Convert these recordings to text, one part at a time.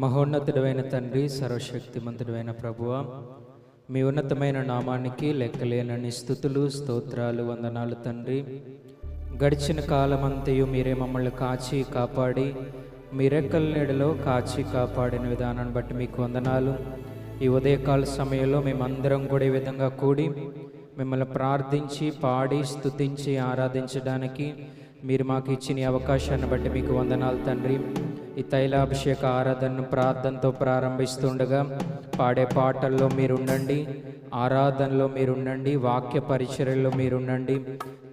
మహోన్నతుడైన తండ్రి, సర్వశక్తిమంతుడైన ప్రభువా, మీ ఉన్నతమైన నామానికి లెక్కలేనన్ని స్తుతులు, స్తోత్రాలు, వందనాలు తండ్రి. గడిచిన కాలమంతయు మీరే మమ్మల్ని కాచి కాపాడి మీ రెక్కల నీడలో కాచి కాపాడిన విధానాన్ని బట్టి మీకు వందనాలు. ఈ ఉదయకాల సమయంలో మేమందరం కూడా ఈ విధంగా కూడి మిమ్మల్ని ప్రార్థించి పాడి స్తుతించి ఆరాధించడానికి మీరు మాకు ఇచ్చిన ఈ అవకాశాన్ని బట్టి మీకు వందనాలు తండ్రి. ఈ తైలాభిషేక ఆరాధనను ప్రార్థనతో ప్రారంభిస్తుండగా పాడే పాటల్లో మీరుండండి, ఆరాధనలో మీరుండండి, వాక్య పరిచర్యలో మీరుండండి,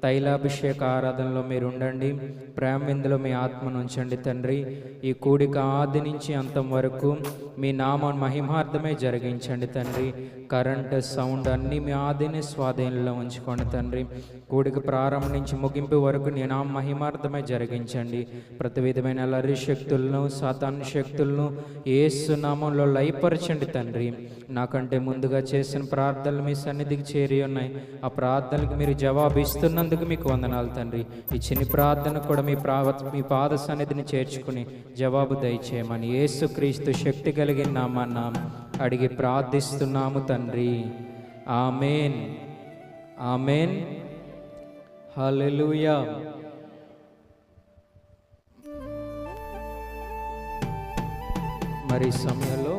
తైలాభిషేక ఆరాధనలో మీరుండండి, ప్రేమిందులో మీ ఆత్మను ఉంచండి తండ్రి. ఈ కూడిక ఆది నుంచి అంతం వరకు మీ నామ మహిమార్థమే జరిగించండి తండ్రి. కరెంట్, సౌండ్ అన్నీ మీ ఆదిని స్వాధీనంలో ఉంచుకోండి తండ్రి. కూడిక ప్రారంభం నుంచి ముగింపు వరకు నీ నామ మహిమార్థమే జరిగించండి. ప్రతి విధమైన లరి శక్తులను, సాతాను శక్తులను యేసు నామంలో లయపరచండి తండ్రి. నాకంటే ముందుగా చేసిన ప్రార్థనలు మీ సన్నిధికి చేరి ఉన్నాయి. ఆ ప్రార్థనలకు మీరు జవాబు ఇస్తున్నందుకు మీకు వందనాలు తండ్రి. ఈ చిన్ని ప్రార్థన కూడా మీ పాద సన్నిధిని చేర్చుకుని జవాబు దయచేయమని యేసుక్రీస్తు శక్తి కలిగిన నామాన్న అడిగి ప్రార్థిస్తున్నాము తండ్రి. ఆమేన్, ఆమేన్, హల్లెలూయా. మరి సమయంలో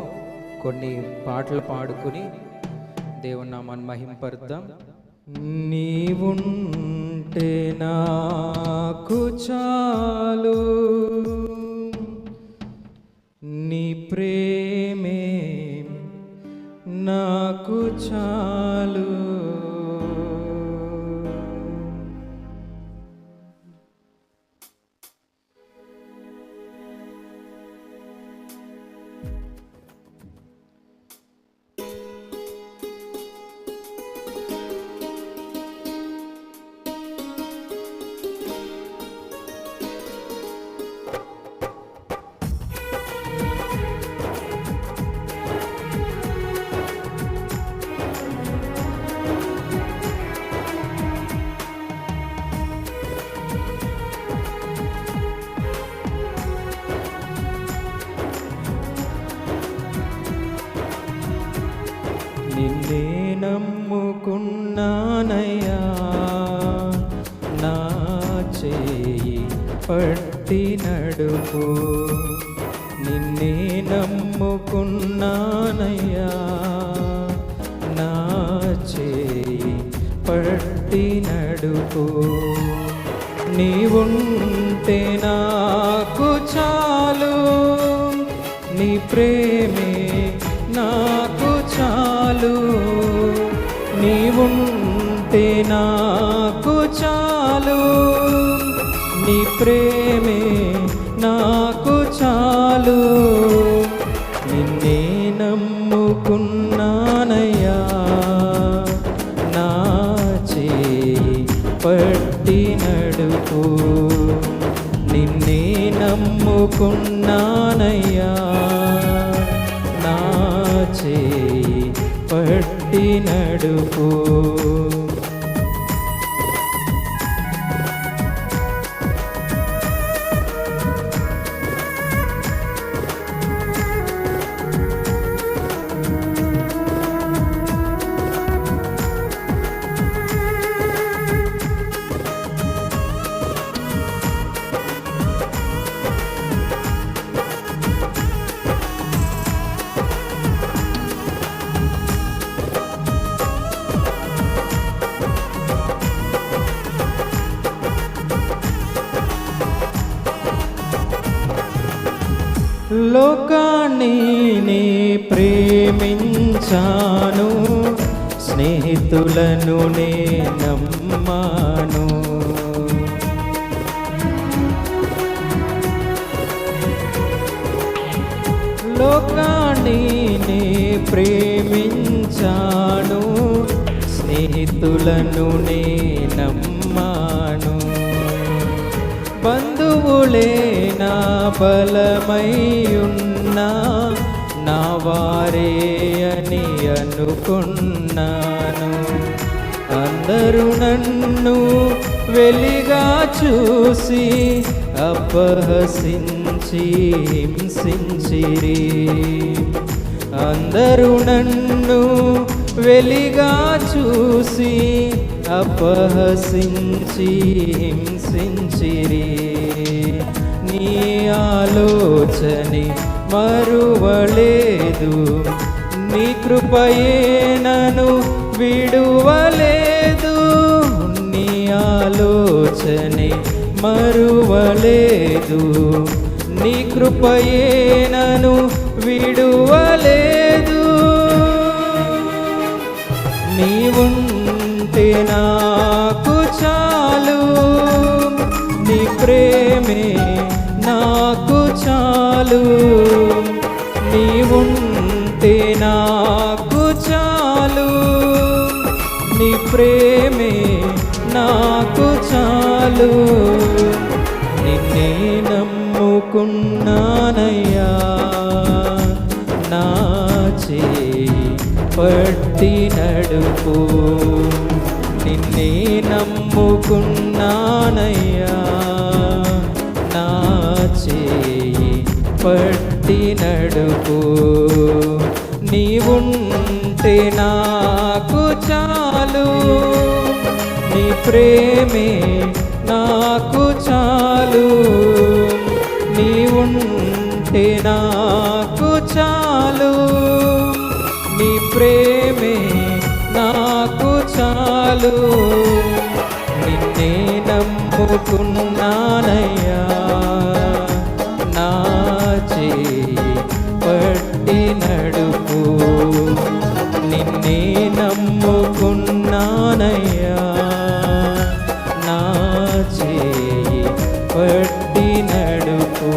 కొన్ని పాటలు పాడుకుని దేవుని నామాన్ని మహింపరుద్దాం. నీవుంటే నాకు చాలు, నీ ప్రేమే నాకు చాలు, నిన్నే నమ్ముకున్నానయ్యా, నా చేయి పట్టి నడుపు. నిన్నే నమ్ముకున్నానయ్యా, నా చేయి పట్టి నడుపు. నీవుంటే నాకు చాలు, నీ ప్రేమే నాకు చాలు, నీవుంటే నాకు చాలు, నీ ప్రేమే నాకు చాలు. నిన్నే నమ్ముకున్నానయ్యా, నా చేయి పట్టి నడుపు. నిన్నే నమ్ముకున్నానయ్యా, నా చేయి పట్టి నడుపు. లోకాన్ని నే ప్రేమించాను, స్నేహితులను నే నమ్మాను. లోకాన్ని నే ప్రేమించాను, స్నేహితులను నే నమ్మాను. బంధువులే నా బలమయ్యున్నా, నా వారే అని అనుకున్నాను. అందరూ నన్ను వెలిగా చూసి అపహసించ హింసించిరి. అందరూ నన్ను వెలిగా చూసి అపహసించి హింసించిరి. నీ ఆలోచనే మరువలేదు, నీ కృపయే నన్ను విడువలేదు. నీ ఆలోచనే మరువలేదు, నీ కృపయే నన్ను విడువలేదు. నీవుంటే నాకు చాలు, నీ ప్రేమే నాకు చాలు. నీవుంటే నాకు చాలు, నీ ప్రేమే నాకు చాలు. నిన్నే నమ్ముకున్నానయ్యా, నా చేయి పట్టి నడుపు. నిన్నే నమ్ముకున్నానయ్యా, నా చేయి పట్టి నడుపు. నీవుంటే నాకు చాలు, నీ ప్రేమే నాకు చాలు. నీవుంటే నాకు చాలు, నీ ప్రేమే నాకు చాలు. నిన్నే నమ్ముకున్నానయ్యా, నా చేయి పట్టి నడుపు. నిన్నే నమ్ముకున్నానయ్యా, నా చేయి పట్టి నడుపు.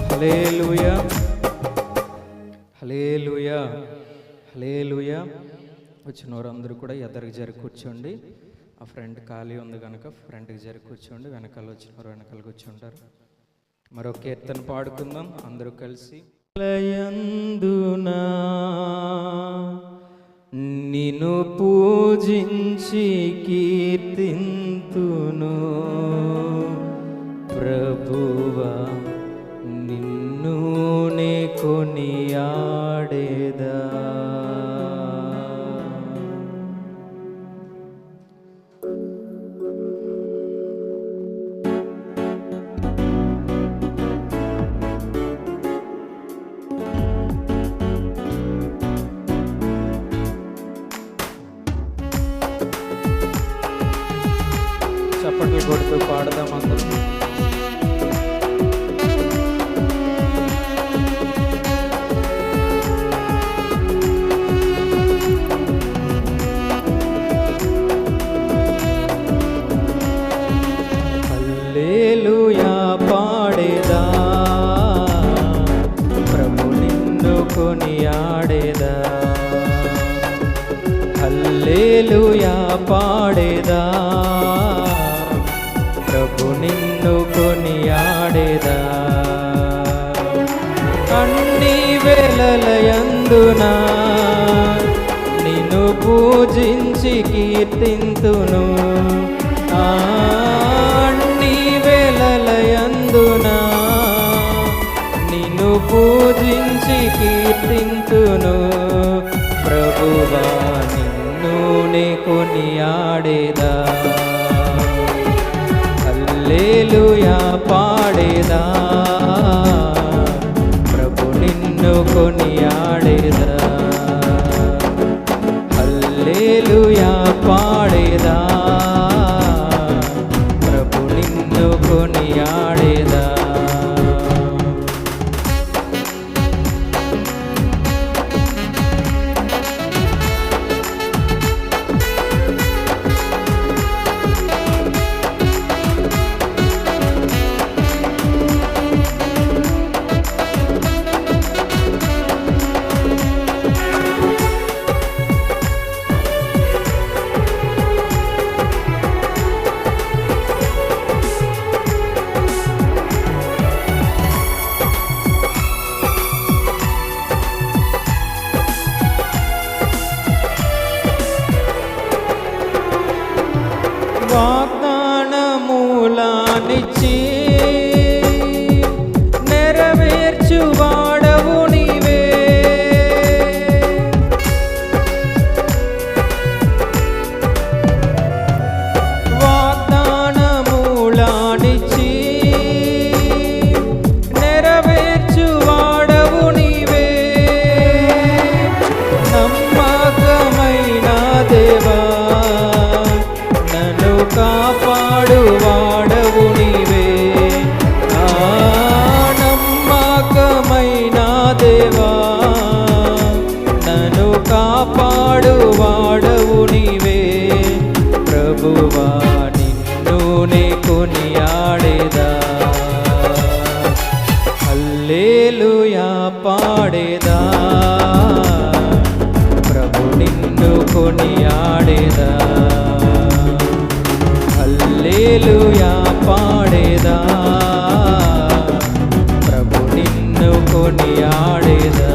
హల్లెలూయా, హల్లెలూయా, హల్లెలూయా. వచ్చిన వారందరూ కూడా ఎదరికి జరి కూర్చోండి. ఆ ఫ్రంట్ ఖాళీ ఉంది కనుక ఫ్రంట్కి జరి కూర్చోండి. వెనకాల వచ్చిన వారు వెనకాల కూర్చుంటారు. మరో కీర్తన పాడుకుందాం అందరూ కలిసి. లయందునా నిన్ను పూజించి కీర్తింతును ప్రభువా, నిన్ను నే కొనియాడేదా. చప్పట్లు కొడుతూ పాడదాం అందరూ. హల్లెలూయా పాడేదా, ప్రభు నిన్ను కొనియాడేదా. హల్లెలూయా పాడేదా, ప్రభు నిన్ను కొనియాడేదా. అన్ని వేళలయందునా నిన్ను పూజించి కీర్తింతును. అన్ని వేళలయందునా నిన్ను పూజించి కీర్తింతును ప్రభువా, నిన్ను నే కొనియాడేదా. హల్లెలూయా పాడేదా, ప్రభు నిన్ను కొనియాడేదా. హల్లెలూయా పాడేదా, ప్రభు నిన్ను కొనియాడేదా. పాడేదా, ప్రభు నిన్ను కొనియాడేదా. హల్లెలూయా పాడేదా, ప్రభు నిన్ను కొనియాడేదా.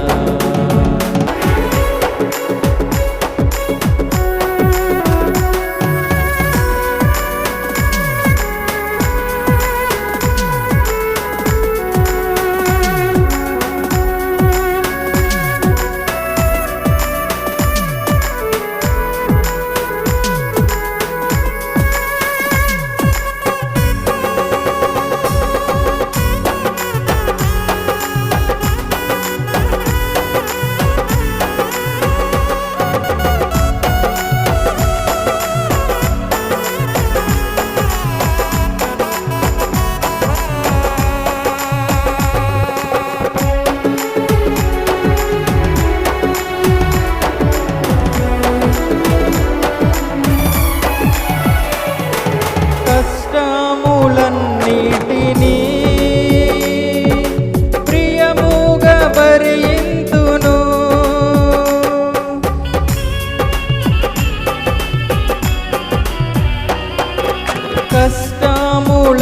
కష్టములన్నిటినీ ప్రియముగా భరింతును,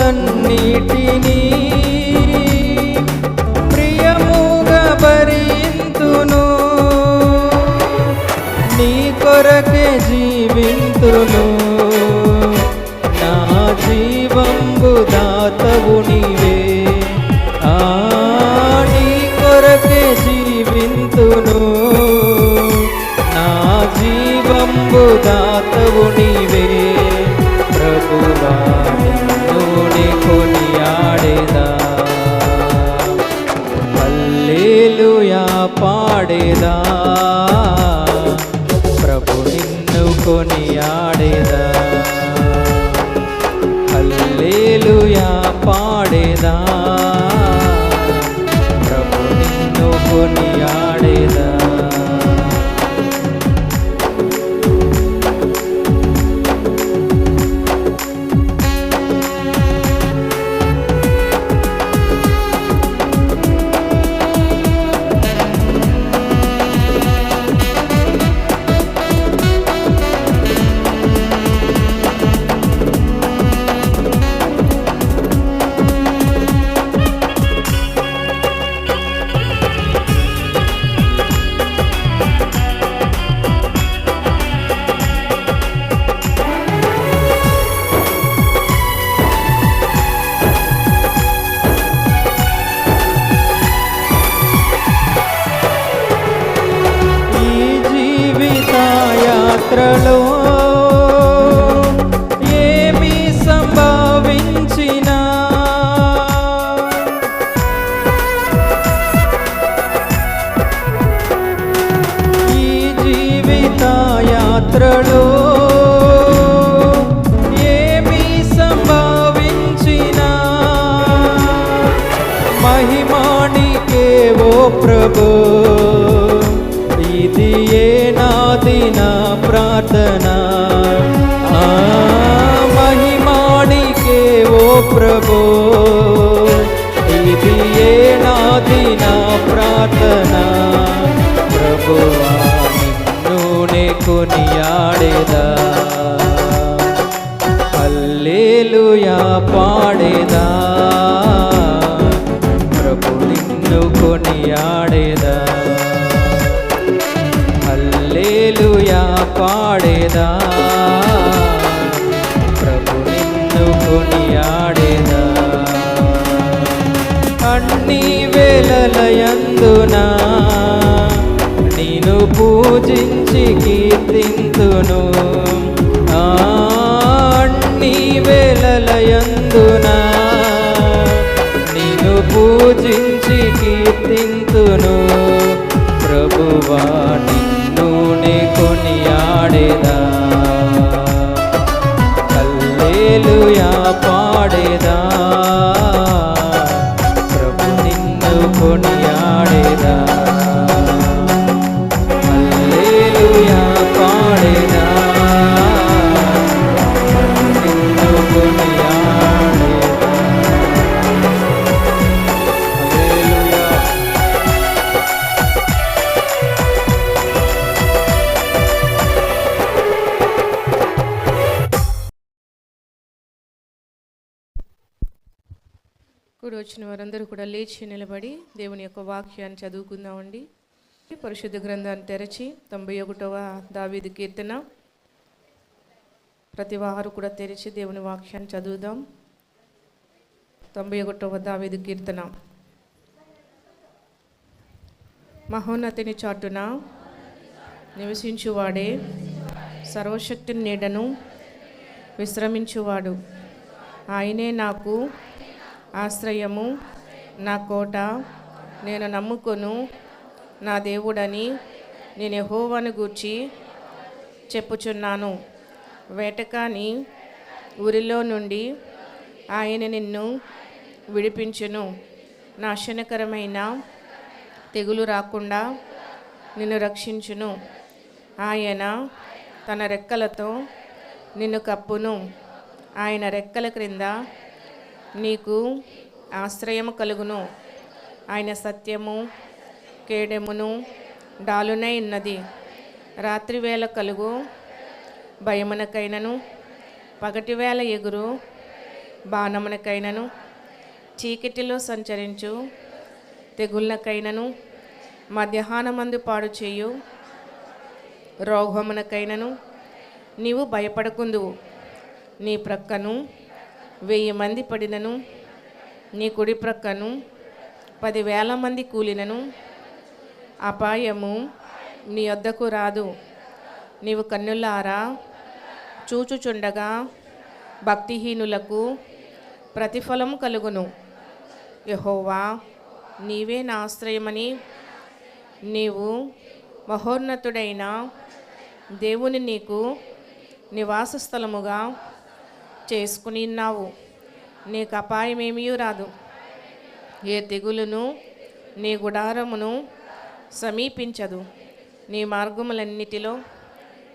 కష్టములన్నిటినీ ప్రియముగా భరింతును, నీ కొరకే జీవింతును, నా జీవంబు దాతవు నీవే. నీ కొరకే జీవింతును, నా జీవంబు దాతవు నీవే. ప్రభువా నిన్ను కొనియాడేదా, హల్లెలూయా పాడేదా, ప్రభు నిన్ను కొనియాడేదా. హల్లెలూయా పాడేదా, ప్రభు నిన్ను కొనియాడేదా. యాత్రలో ఏమి సంభవించినా, ఈ జీవిత యాత్రలో ఏమి సంభవించినా, మహిమానికే ఓ ప్రభు, ఇది నాది నా ప్రార్థన. మహిమానికే ఓ ప్రభు, ఇది నాది నా ప్రార్థన. ప్రభువా నిన్ను నే కొనియాడేదా, హల్లెలూయా పాడేదా, ప్రభు నిన్ను కొనియాడేదా. హల్లెలూయా పాడేదా, ప్రభు నిన్ను కొనియాడేదా. అన్ని వేళలయందునా నిన్ను పూజించి కీర్తింతును, అన్ని వేళలయందునా నిన్ను పూజించి కీర్తింతును. ప్రభువా నిన్ను నే కొనియాడేదా, హల్లెలూయా పాడేదా, ప్రభు నిన్ను కొనియాడేదా. హల్లెలూయా పాడేదా, నిన్ను కొనియాడేదా. హల్లెలూయా. వచ్చిన వారందరూ కూడా లేచి నిలబడి దేవుని యొక్క వాక్యాన్ని చదువుకుందామండి. పరిశుద్ధ గ్రంథాన్ని తెరచి 91వ దావీదు కీర్తన ప్రతి వారు కూడా తెరిచి దేవుని వాక్యాన్ని చదువుదాం. 91వ దావీదు కీర్తన. మహోన్నతిని చాటున నివసించువాడే, సర్వశక్తిని నీడను విశ్రమించువాడు. ఆయనే నాకు ఆశ్రయము, నా కోట, నేను నమ్ముకొను నా దేవుడని నేను యెహోవాను గూర్చి చెప్పుచున్నాను. వేటకాని ఊరిలో నుండి ఆయన నిన్ను విడిపించును. నాశనకరమైన తెగులు రాకుండా నిన్ను రక్షించును. ఆయన తన రెక్కలతో నిన్ను కప్పును. ఆయన రెక్కల క్రింద నీకు ఆశ్రయము కలుగును. ఆయన సత్యము కేడెమును డాలునై ఉన్నది. రాత్రివేళ కలుగు భయమునకైనను, పగటివేళ ఎగురు బాణమునకైనను, చీకటిలో సంచరించు తెగుళ్ళకైనను, మధ్యాహ్నమందు పాడు చేయు రోగమునకైనను నీవు భయపడకుందువు. నీ ప్రక్కను 1000 మంది పడినను, నీ కుడి ప్రక్కను 10,000 మంది కూలినను అపాయము నీ వద్దకు రాదు. నీవు కన్నులారా చూచుచుండగా భక్తిహీనులకు ప్రతిఫలము కలుగును. యెహోవా నీవే నా ఆశ్రయమని నీవు మహోన్నతుడైన దేవుని నీకు నివాస స్థలముగా చేసుకుని ఉన్నావు. నీకు అపాయమేమీ రాదు. ఏ తెగులును నీ గుడారమును సమీపించదు. నీ మార్గములన్నిటిలో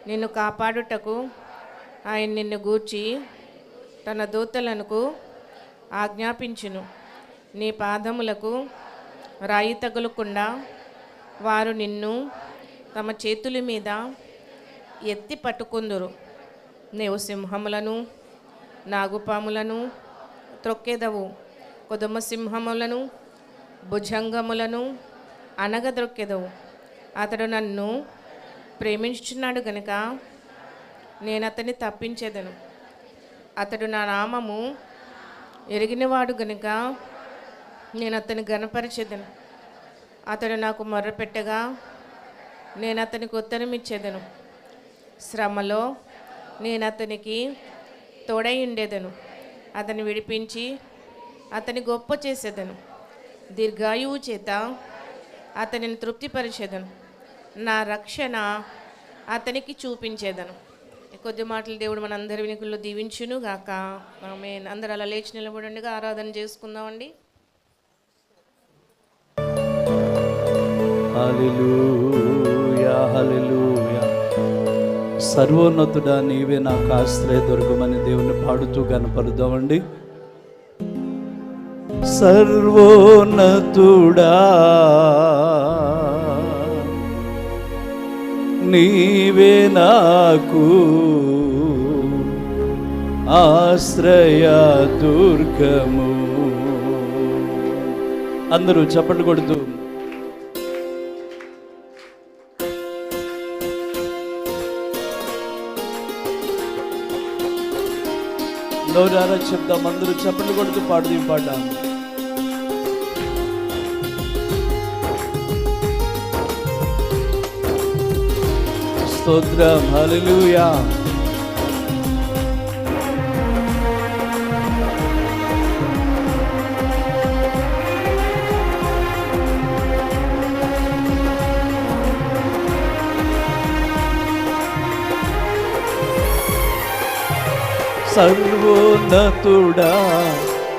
నిన్ను కాపాడుటకు ఆయన నిన్ను గూర్చి తన దూతలకు ఆజ్ఞాపించును. నీ పాదములకు రాయి తగులకుండా వారు నిన్ను తమ చేతుల మీద ఎత్తి పట్టుకుందురు. నీవు సింహములను నాగుపాములను త్రొక్కెదవు. కొదమ సింహములను భుజంగములను అనగద్రొక్కెదవు. అతడు నన్ను ప్రేమించుచున్నాడు గనుక నేను అతన్ని తప్పించేదను. అతడు నా నామము ఎరిగినవాడు గనుక నేను అతన్ని ఘనపరిచేదను. అతడు నాకు మొర్రపెట్టగా నేను అతనికి ఉత్తరం ఇచ్చేదను. శ్రమలో నేను అతనికి తోడై ఉండేదను. అతన్ని విడిపించి అతని గొప్ప చేసేదను. దీర్ఘాయువు చేత అతనిని తృప్తిపరిచేదను. నా రక్షణ అతనికి చూపించేదను. కొద్ది మాటలు దేవుడు మన అందరి వినికుల్లో దీవించును గాక. ఆమేన్. అందరూ అలా లేచి నిలబడండిగా ఆరాధన చేసుకుందామండి. హల్లెలూయా, హల్లెలూయా. సర్వోన్నతుడా నీవే నాకు ఆశ్రయ దుర్గమని దేవుని పాడుతూ కనపరుద్దామండి. సర్వోన్నతుడా నీవే నాకు ఆశ్రయ దుర్గము. అందరూ చప్పట్లు కొడుతూ నోరారా చెప్దాం. అందరూ చప్పట్లు కొడుతూ పాడుతూ పాడాం. స్తోత్రం, హల్లెలూయా. సర్వోన్నతుడా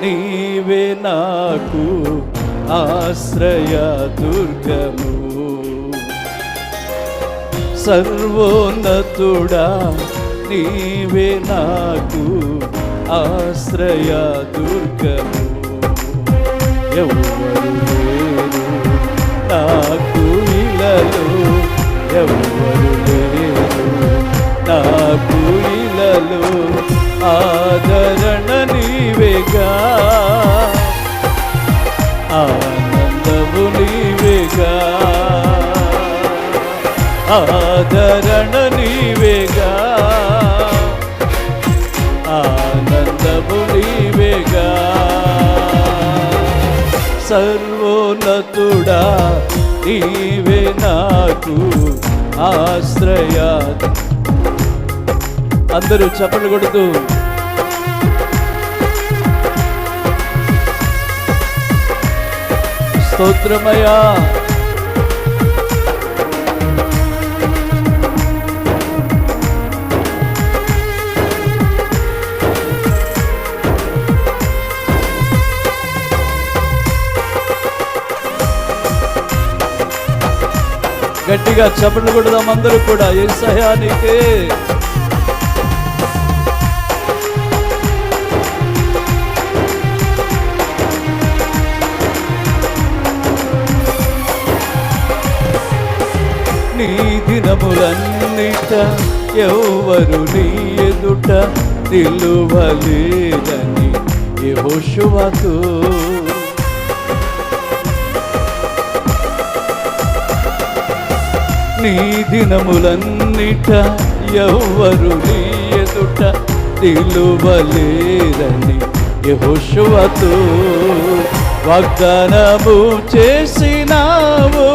నీవే నాకు ఆశ్రయ దుర్గము. సర్వోన్నతుడా నీవే నాకు ఆశ్రయ దుర్గము. ఎవరు లేరు నాకు ఇలలో, ఎవరు లేరు నాకు ఇలలో, ఆదరణ నీవేగా. నీవేగా, ఆదరణ నీవేగా, ఆనందము నీవేగా. సర్వోన్నతుడా నీవే నాకు ఆశ్రయ. అందరూ చప్పట్లు కొడుతూ స్తోత్రమయ్యా. గట్టిగా చప్పట్లు కొడదాం అందరూ కూడా. యేసయ్యా నీకే నీ దినములన్నిట ఎవ్వరు నీ ఎదుట నిలువలేదని యెహోషువతో నీ దినములన్నిట ఎవ్వరు నీ ఎదుట నిలువలేదని యెహోషువతో వాగ్దానము చేసినావు,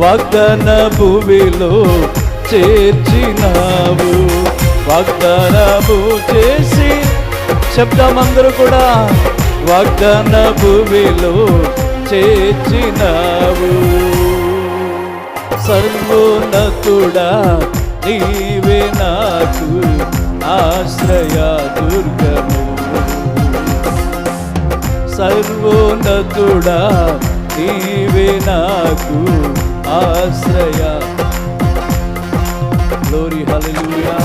వాగ్దాన భూమిలో చేర్చినావు. వాగ్దానము చేసి శబ్దమందరూ కూడా వాగ్దాన భూమిలో చేర్చినావు. సర్వోన్నతుడా నీవే నాకు ఆశ్రయ దుర్గము. సర్వోన్నతుడా నీవే నాకు ఆశ్రయ. గ్లోరీ హల్లెలూయా.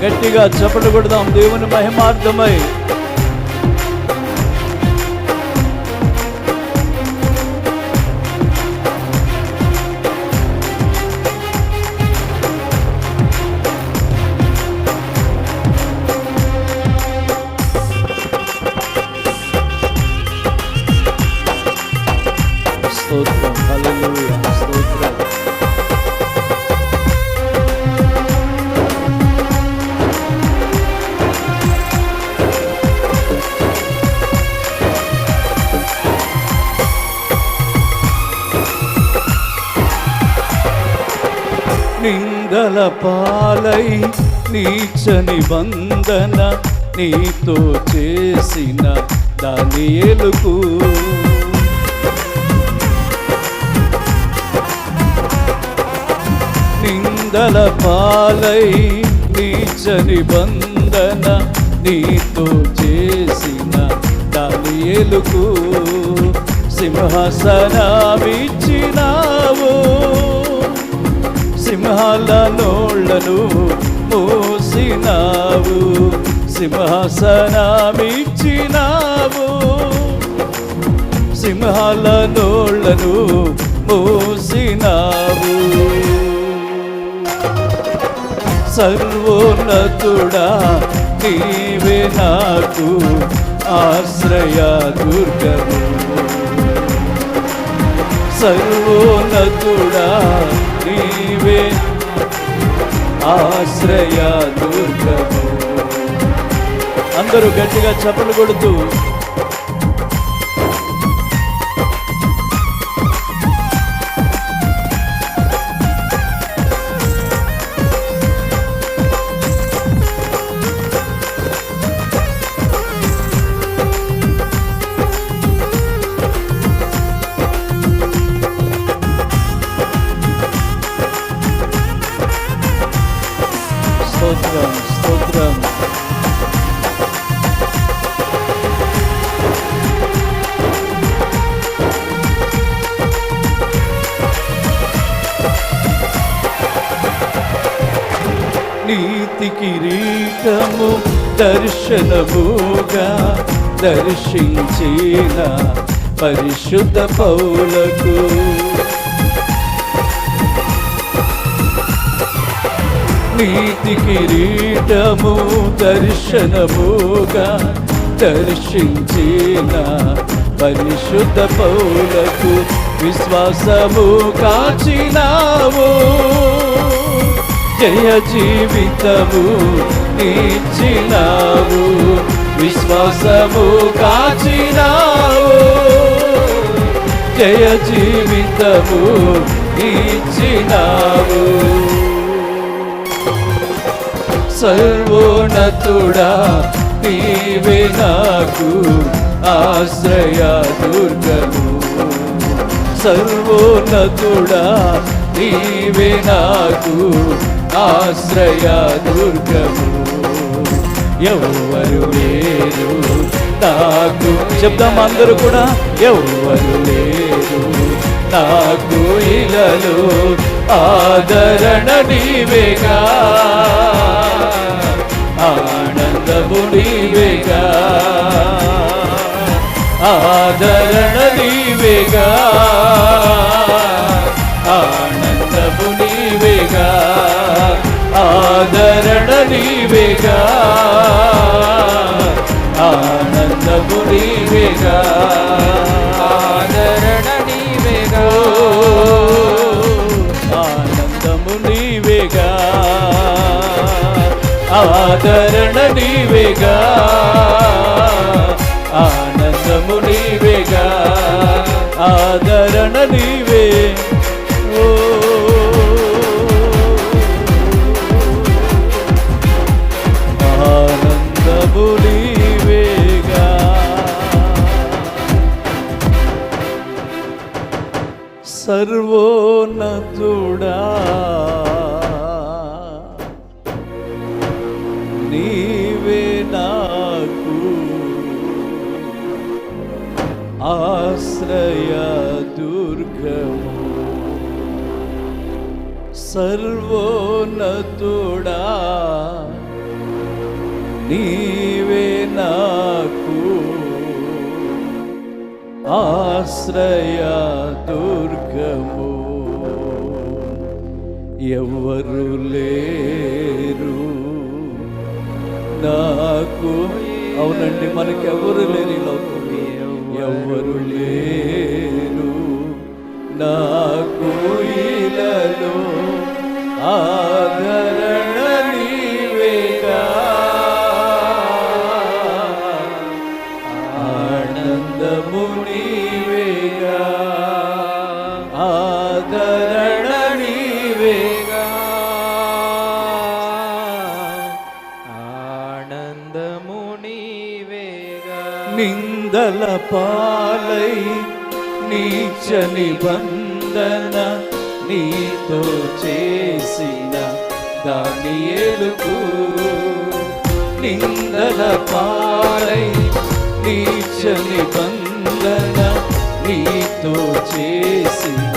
గట్టిగా చప్పట్లు కొడదాం దేవుని మహిమార్థమై. స్తోత్రం, హల్లెలూయా, స్తోత్రం. నిందల పాలై నీచ నిబంధన నీతో చేసిన దానియేలుకు నిందల పాలై నీచ నిబంధన నీతో చేసిన దానియేలుకు సింహాసనమిచ్చినావు, సింహాల నోళ్లను మూసినావు. సింహాసనమిచ్చినావు, సింహాల నోళ్లను మూసినావు. సర్వోన్నతుడా నీవే నాకు ఆశ్రయ దుర్గము. సర్వోన్నతుడా నీవే ఆశ్రయ దుర్గము. అందరూ గట్టిగా చప్పట్లు కొడుతూ స్తోత్రం, స్తోత్రం. నీతి కిరీటము దర్శనముగా దర్శించిన పరిశుద్ధ పౌలకు నీతి కిరీటము దర్శనముగా దర్శించిన పరిశుద్ధ పౌలకు విశ్వాసము కాచినావు, జయ జీవితము ఇచ్చినావు, విశ్వాసము కాచినావు, జయ జీవితము ఇచ్చినావు. సర్వోన్నతుడా నీవే నాకు ఆశ్రయ దుర్గము, సర్వోన్నతుడా నీవే నాకు ఆశ్రయ దుర్గము. ఎవ్వరు లేరు నాకు, చెప్దాం అందరూ కూడా, ఎవ్వరు లేరు నాకు ఇలలో ఆదరణ నీవేగా, ఆనందము నీవేగా, ఆదరణ నీవేగా, ఆనందము నీవేగా, ఆదరణ నీవేగా, ఆనందము నీవేగా, ఆదరణ నీవేగా, ఆనందము నీవేగా, ఆదరణ నీవేగా, ఆనందము నీవేగా, ఆదరణ నీవే. ఓ ఆనందము నీవేగా. సర్వోన్నతుడా నీవే నాకు ఆశ్రయ దుర్గము, సర్వోన్నతుడా నీవే నాకు ఆశ్రయ దుర్గము. ఎవ్వరు లేరు నాకు, అవునండి మనకెవరు లేరు ఈ లోకంలో, ఎవ్వరు లేరు నాకు ఇలలో ఆదరణ నీవేగా, ఆనందము నీవేగా, ఆదరణ నీవేగా, ఆనందము నీవేగా. నిందల పాలై నీచ నిబంధన నీతో చేసిన దానియేలుకు, నిందల పాలై నీచ నిబంధన నీతో చేసిన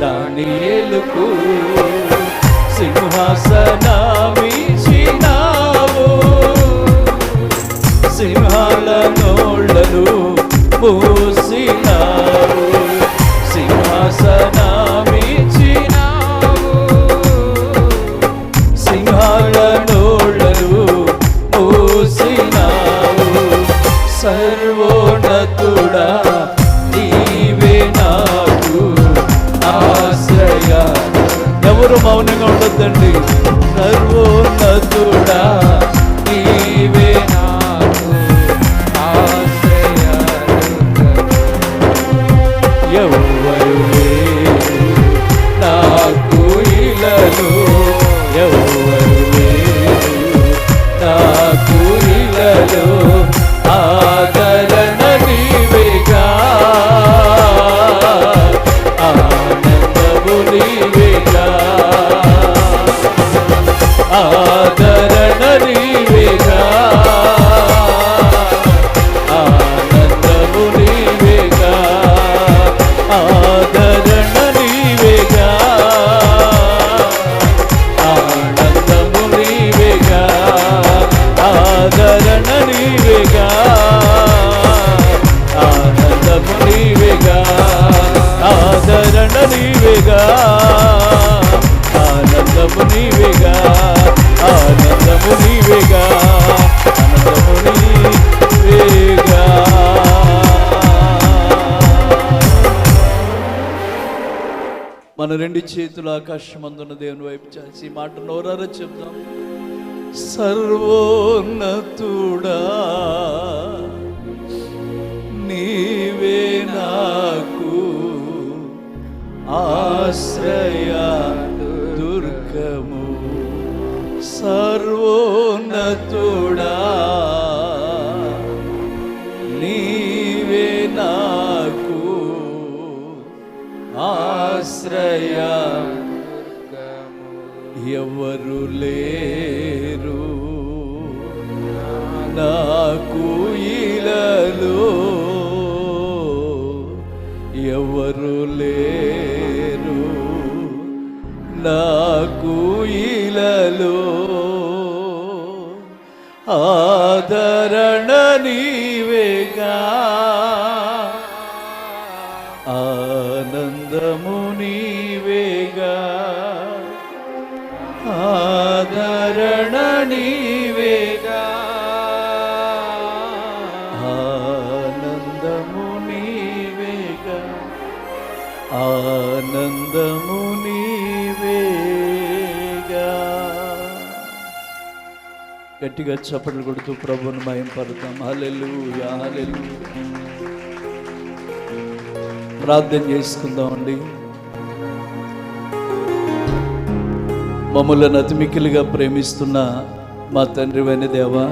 దానియేలుకు, సింహాసనమిచ్చినావు, సింహాల నోళ్ళను మూసినావు, సింహాసనమిచ్చినావు, సింహాల నోళ్ళను మూసినావు. సర్వోన్నతుడా నీవే నాకు ఆశ్రయ, ఎవరు మౌనంగా ఉండొద్దండి. సర్వోన్నతుడా నీవే నాకు ఆశ్రయ, ఎవ్వరు లేరు నాకు ఇలలో, ఎవ్వరు లేరు నాకు ఇలలో ఆదరణ నీవేగా, ఆనందము నీవేగా, ఆదరణ మన రెండు చేతులు ఆకాశమందున్న దేవుని వైపు చాచి ఈ మాట నోరారా చెప్దాం. సర్వోన్నతుడా నీవే నాకు ఆశ్రయ దుర్గము. సర్వోన్నతుడా నీవే నాకు ఆశ్రయ, ఎవరు లేరు నాకు ఇలలో, ఎవరు లేరు నాకు ఇలలో, ఆదరణ నీవేగా, ఆనందము నీవేగా, ఆదరణ నీవేగా, ఆనందము నీవేగా, ఆనందము నీవేగా. గట్టిగా చప్పట్లు కొడుతూ ప్రభువును మహింపడతాం. హల్లెలూయా, హల్లెలూయా. ప్రార్థన చేసుకుందామండి. మమ్మల్ని అతిమికిలుగా ప్రేమిస్తున్న మా తండ్రివైన దేవా,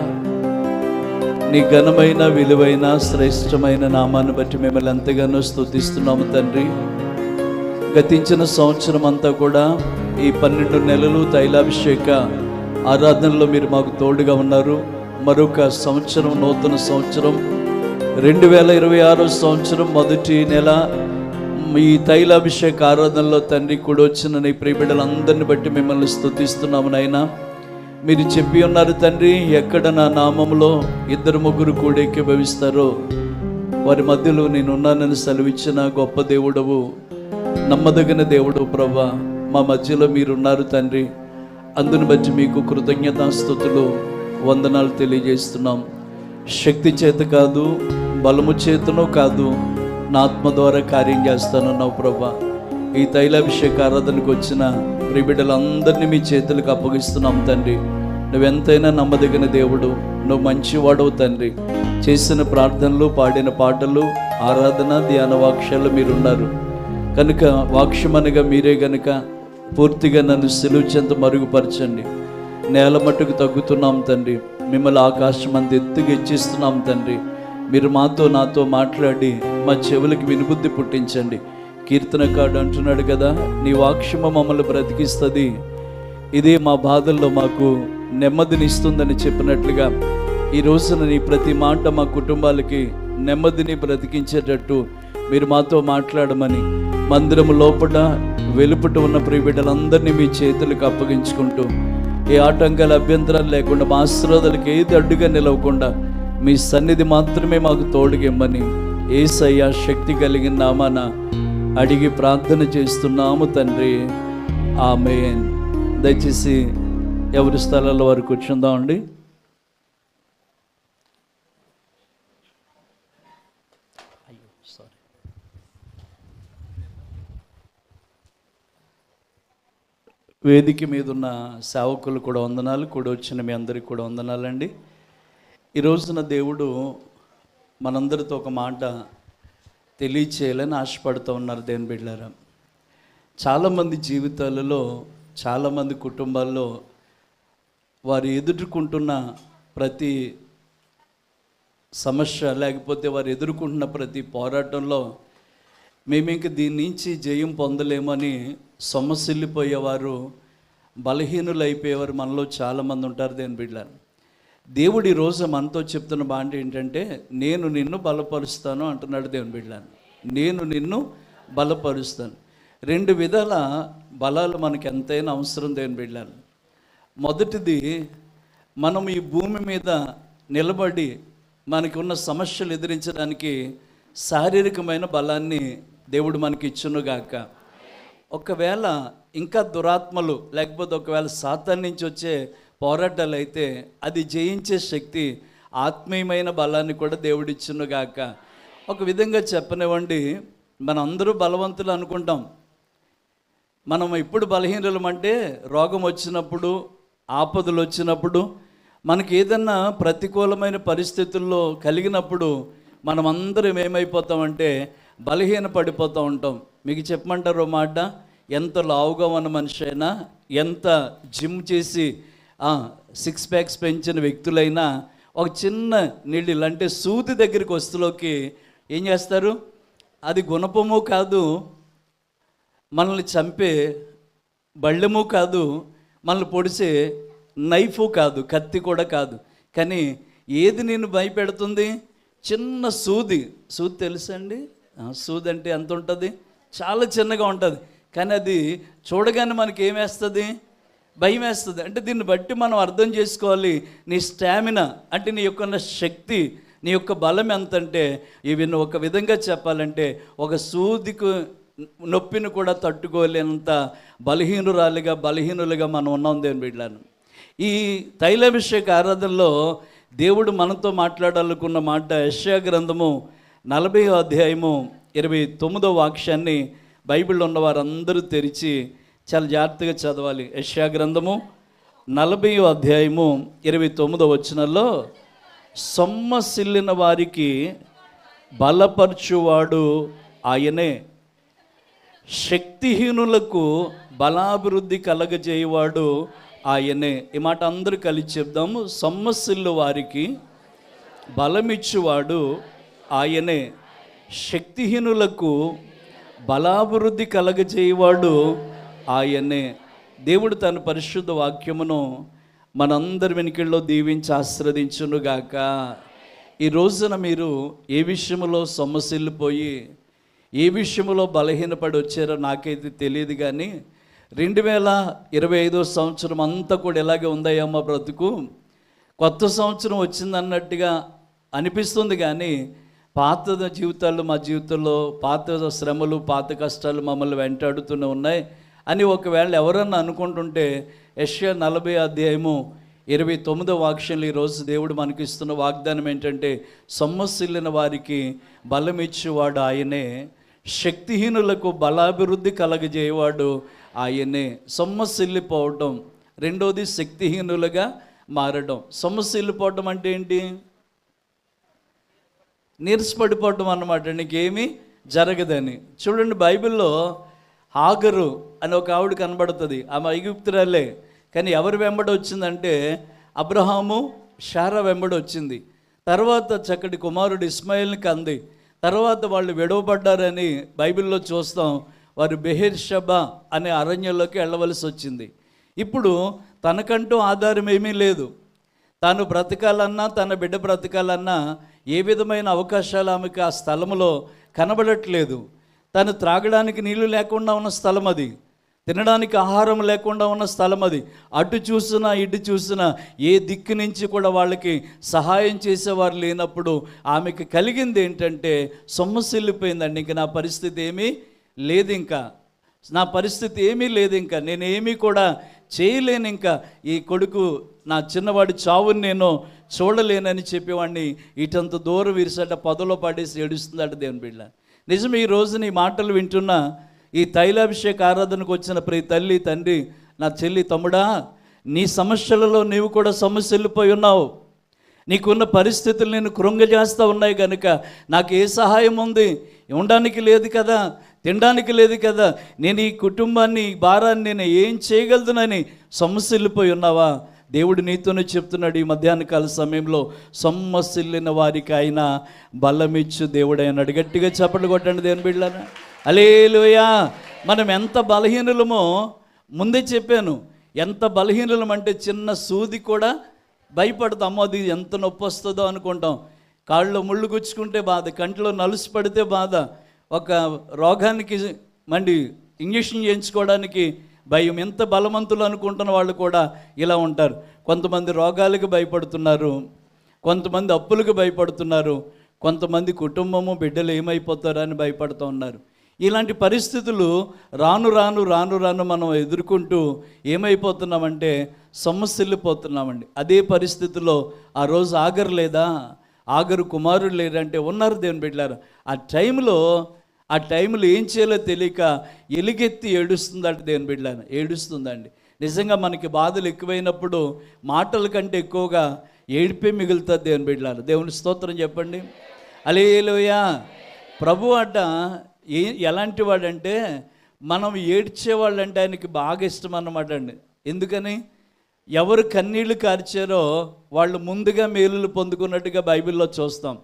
నీ ఘనమైన విలువైన శ్రేష్టమైన నామాన్ని బట్టి మిమ్మల్ని ఎంతగానో స్తుతిస్తున్నాము తండ్రి. గతించిన సంవత్సరం అంతా కూడా ఈ 12 నెలలు తైలాభిషేక ఆరాధనలో మీరు మాకు తోడుగా ఉన్నారు. మరొక సంవత్సరం, నూతన సంవత్సరం 2026 సంవత్సరం మొదటి నెల ఈ తైలాభిషేక ఆరాధనలో తండ్రి కూడా వచ్చిన నీ ప్రియబిడ్డలందరిని బట్టి మిమ్మల్ని స్తుతిస్తున్నాము నాయనా. మీరు చెప్పి ఉన్నారు తండ్రి, ఎక్కడ నా నామంలో 2-3 కూడి ఏకీభవిస్తారో వారి మధ్యలో నేనున్నానని సెలవిచ్చిన గొప్ప దేవుడవు, నమ్మదగిన దేవుడు ప్రభా. మా మధ్యలో మీరున్నారు తండ్రి. అందుని బట్టి మీకు కృతజ్ఞతాస్తుతులు, వందనాలు తెలియజేస్తున్నాం. శక్తి చేత కాదు, బలము చేతనో కాదు, నా ఆత్మ ద్వారా కార్యం చేస్తానన్నావు ప్రభా. ఈ తైలాభిషేక ఆరాధనకు వచ్చిన ప్రియబిడ్డలందరినీ మీ చేతులకు అప్పగిస్తున్నాం తండ్రి. నువ్వెంతైనా నమ్మదగిన దేవుడు, నువ్వు మంచివాడవు తండ్రి. చేసిన ప్రార్థనలు, పాడిన పాటలు, ఆరాధన, ధ్యాన వాక్యాలు మీరున్నారు కనుక, వాక్యమనగా మీరే గనుక పూర్తిగా నన్ను సిలువ చెంత మరుగుపరచండి. నేల మట్టుకు తగ్గుతున్నాం తండ్రి, మిమ్మల్ని ఆకాశం అంత ఎత్తుగా హెచ్చిస్తున్నాం తండ్రి. మీరు మాతో నాతో మాట్లాడి మా చెవులకి వినుబుద్ధి పుట్టించండి. కీర్తనకాడు అంటున్నాడు కదా, నీ వాక్యము మమ్మల్ని బ్రతికిస్తుంది, ఇదే మా బాధల్లో మాకు నెమ్మదినిస్తుందని చెప్పినట్లుగా ఈ రోజున నీ ప్రతి మాట మా కుటుంబాలకి నెమ్మదిని బ్రతికించేటట్టు మీరు మాతో మాట్లాడమని మందిరము లోపల వెలుపట ఉన్న ప్రియబిడ్డలందరినీ మీ చేతులకు అప్పగించుకుంటూ, ఏ ఆటంకాల అభ్యంతరాలు లేకుండా, మా ఆశీర్వాదాలకు ఏది అడ్డుగా నిలవకుండా మీ సన్నిధి మాత్రమే మాకు తోడుగిమ్మని యేసయ్య శక్తి కలిగిన నామాన అడిగి ప్రార్థన చేస్తున్నాము తండ్రి. ఆమేన్. దయచేసి ఎవరి స్థలాల్లో వారు కూర్చుందామండి. వేదిక మీద ఉన్న సేవకులు కూడా వందనాలు, కూడా వచ్చిన మీ అందరికి కూడా వందనాలండి. ఈ రోజున దేవుడు మనందరితో ఒక మాట తెలియచేయాలని ఆశపడుతూ ఉన్నారు దేవుని బిడ్డలారా. చాలామంది జీవితాలలో, చాలామంది కుటుంబాల్లో వారు ఎదుర్కొంటున్న ప్రతి సమస్య, లేకపోతే వారు ఎదుర్కొంటున్న ప్రతి పోరాటంలో మేము ఇంక దీని నుంచి జయం పొందలేమని సొమ్మసిల్లిపోయేవారు, బలహీనులు అయిపోయేవారు మనలో చాలామంది ఉంటారు దేవుని బిడ్డలారా. దేవుడు ఈరోజు మనతో చెప్తున్న మాట ఏంటంటే, నేను నిన్ను బలపరుస్తాను అంటున్నాడు దేవుని బిడ్డలారా. నేను నిన్ను బలపరుస్తాను. 2 విధాల బలాలు మనకి ఎంతైనా అవసరం దేవుని బిడ్డలారా. మొదటిది, మనం ఈ భూమి మీద నిలబడి మనకి ఉన్న సమస్యలు ఎదిరించడానికి శారీరకమైన బలాన్ని దేవుడు మనకి ఇచ్చునుగాక. ఒకవేళ ఇంకా దురాత్మలు, లేకపోతే ఒకవేళ సాతాను నుంచి వచ్చే పోరాటాలు అయితే అది జయించే శక్తి, ఆత్మీయమైన బలాన్ని కూడా దేవుడు ఇచ్చునుగాక. ఒక విధంగా చెప్పనివ్వండి, మనందరూ బలవంతులు అనుకుంటాం. మనం ఎప్పుడు బలహీనలం అంటే రోగం వచ్చినప్పుడు, ఆపదలు వచ్చినప్పుడు, మనకి ఏదన్నా ప్రతికూలమైన పరిస్థితుల్లో కలిగినప్పుడు మనం అందరం ఏమైపోతామంటే బలహీన పడిపోతూ ఉంటాం. మీకు చెప్పమంటారు మాట, ఎంత లావుగా ఉన్న మనిషి అయినా, ఎంత జిమ్ చేసి 6 ప్యాక్స్ పెంచిన వ్యక్తులైనా ఒక చిన్న నీళ్ళు అంటే సూది దగ్గరికి వస్తులోకి ఏం చేస్తారు? అది గుణపము కాదు, మనల్ని చంపే బళ్ళెము కాదు, మనల్ని పొడిచే నైఫు కాదు, కత్తి కూడా కాదు. కానీ ఏది నేను భయపెడుతుంది? చిన్న సూది. సూది తెలుసండి? సూది అంటే ఎంత ఉంటుంది? చాలా చిన్నగా ఉంటుంది. కానీ అది చూడగానే మనకి ఏమేస్తుంది? భయం వేస్తుంది. అంటే దీన్ని బట్టి మనం అర్థం చేసుకోవాలి, నీ స్టామినా అంటే నీ యొక్క శక్తి, నీ యొక్క బలం ఎంతంటే, ఇవి ఒక విధంగా చెప్పాలంటే ఒక సూదికి నొప్పిని కూడా తట్టుకోలేనంత బలహీనులుగా మనం ఉన్నాం దేవుని బిడ్డలను. ఈ తైలాభిషేక ఆరాధనలో దేవుడు మనతో మాట్లాడాలనుకున్న మాట యెషయా గ్రంథము 40వ అధ్యాయము 29వ వాక్యాన్ని బైబిల్లో ఉన్న వారందరూ తెరిచి చాలా జాగ్రత్తగా చదవాలి. యెషయా గ్రంథము 40వ అధ్యాయము 29వ వచనంలో, సొమ్మసిల్లిన వారికి బలపరచువాడు ఆయనే, శక్తిహీనులకు బలాభివృద్ధి కలగజేయవాడు ఆయనే. ఈ మాట అందరూ కలిసి చెప్దాము. సొమ్మసిల్లు వారికి బలమిచ్చువాడు ఆయనే, శక్తిహీనులకు బలాభివృద్ధి కలగజేయవాడు ఆయనే. దేవుడు తన పరిశుద్ధ వాక్యమును మనందరి వెనుకల్లో దీవించి ఆశీర్వదించునుగాక. ఈ రోజున మీరు ఏ విషయంలో సొమ్మసిల్లిపోయి ఏ విషయంలో బలహీనపడి వచ్చారో నాకైతే తెలియదు, కానీ 2025వ సంవత్సరం అంతా కూడా ఇలాగే ఉందయ్యమ్మ బ్రతుకు. కొత్త సంవత్సరం వచ్చిందన్నట్టుగా అనిపిస్తుంది, కానీ పాత జీవితాలు, మా జీవితంలో పాత శ్రమలు, పాత కష్టాలు మమ్మల్ని వెంటాడుతూనే ఉన్నాయి అని ఒకవేళ ఎవరన్నా అనుకుంటుంటే, యెషయా 40వ అధ్యాయము 29వ వాక్యంలో ఈరోజు దేవుడు మనకిస్తున్న వాగ్దానం ఏంటంటే, సొమ్మసిల్లిన వారికి బలమిచ్చేవాడు ఆయనే, శక్తిహీనులకు బలాభివృద్ధి కలగజేయవాడు ఆయనే. సొమ్మసిల్లిపోవటం, రెండోది శక్తిహీనులుగా మారడం. సొమ్మసిల్లిపోవటం అంటే ఏంటి? నీరసపడిపోవటం అన్నమాట, నీకేమీ జరగదని. చూడండి, బైబిల్లో హాగరు అని ఒక ఆవిడ కనబడుతుంది. ఆమె ఐగుప్తురాలే, కానీ ఎవరు వెంబడి వచ్చిందంటే అబ్రహాము శారా వెంబడి వచ్చింది. తర్వాత చక్కటి కుమారుడు ఇస్మాయిల్ని కంది. తర్వాత వాళ్ళు విడవబడ్డారని బైబిల్లో చూస్తాం. వారు బెహెర్షబా అనే అరణ్యంలోకి వెళ్ళవలసి వచ్చింది. ఇప్పుడు తనకంటూ ఆధారం ఏమీ లేదు. తాను బ్రతకాలన్నా, తన బిడ్డ బ్రతకాలన్నా ఏ విధమైన అవకాశాలు ఆమెకు ఆ స్థలంలో కనబడట్లేదు. తను త్రాగడానికి నీళ్లు లేకుండా ఉన్న స్థలం అది, తినడానికి ఆహారం లేకుండా ఉన్న స్థలం అది. అటు చూసినా ఇటు చూసినా ఏ దిక్కు నుంచి కూడా వాళ్ళకి సహాయం చేసేవారు లేనప్పుడు ఆమెకి కలిగింది ఏంటంటే సొమ్మసిల్లిపోయిందండి. ఇంక నా పరిస్థితి ఏమీ లేదు, ఇంకా నా పరిస్థితి ఏమీ లేదు, ఇంకా నేనేమీ కూడా చేయలేను, ఇంకా ఈ కొడుకు నా చిన్నవాడి చావుని నేను చూడలేనని చెప్పేవాడిని ఇటంత దూరం విరిసట పొదలో పడేసి ఏడుస్తుందట దేవుని బిడ్డ. నిజం, ఈ రోజున ఈ మాటలు వింటున్నా ఈ తైలాభిషేక ఆరాధనకు వచ్చిన ప్రతి తల్లి, తండ్రి, నా చెల్లి, తమ్ముడా, నీ సమస్యలలో నీవు కూడా సమస్యలిపోయి ఉన్నావు. నీకున్న పరిస్థితులు నేను కృంగజేస్తూ ఉన్నాయి కనుక నాకు ఏ సహాయం ఉంది? ఉండడానికి లేదు కదా, తినడానికి లేదు కదా, నేను ఈ కుటుంబాన్ని, ఈ భారాన్ని నేను ఏం చేయగలుగుతానని సొమ్మసిల్లిపోయి ఉన్నావా? దేవుడు నీతోనే చెప్తున్నాడు ఈ మధ్యాహ్న కాల సమయంలో, సొమ్మసిల్లిన వారికి ఆయన బలమిచ్చు దేవుడు అయినాడు. గట్టిగా చప్పట్లు కొట్టండి దేవుని బిడ్డలారా. హల్లెలూయా. మనం ఎంత బలహీనులమో ముందే చెప్పాను. ఎంత బలహీనులం అంటే చిన్న సూది కూడా భయపడతాము, అది ఎంత నొప్పి వస్తుందో అనుకుంటాం. కాళ్ళలో ముళ్ళు గుచ్చుకుంటే బాధ, కంటిలో నలుసు పడితే బాధ, ఒక రోగానికి ఇంజక్షన్ చేయించుకోవడానికి భయం. ఎంత బలవంతులు అనుకుంటున్న వాళ్ళు కూడా ఇలా ఉంటారు. కొంతమంది రోగాలకు భయపడుతున్నారు, కొంతమంది అప్పులకు భయపడుతున్నారు, కొంతమంది కుటుంబము, బిడ్డలు ఏమైపోతారని భయపడుతూ ఉన్నారు. ఇలాంటి పరిస్థితులు రాను రాను రాను రాను మనం ఎదుర్కొంటూ ఏమైపోతున్నామంటే సొమ్మసిల్లిపోతున్నామండి. అదే పరిస్థితుల్లో ఆ రోజు ఆగరు లేదా, ఆగరు కుమారుడు లేదంటే ఉన్నారు దేవుని బిడ్డలారా. ఆ టైంలో ఆ టైంలో ఏం చేయాలో తెలియక ఎలుగెత్తి ఏడుస్తుందంట దేవుని బిడ్డలను, ఏడుస్తుందండి. నిజంగా మనకి బాధలు ఎక్కువైనప్పుడు మాటల కంటే ఎక్కువగా ఏడిపే మిగులుతుంది దేవుని బిడ్డలను. దేవుని స్తోత్రం చెప్పండి. హల్లెలూయా. ప్రభు అడ్డ ఎలాంటి వాడంటే, మనం ఏడ్చేవాళ్ళంటే ఆయనకి బాగా ఇష్టం అన్నమాట అండి. ఎందుకని? ఎవరు కన్నీళ్లు కార్చారో వాళ్ళు ముందుగా మేలులు పొందుకున్నట్టుగా బైబిల్లో చూస్తాం.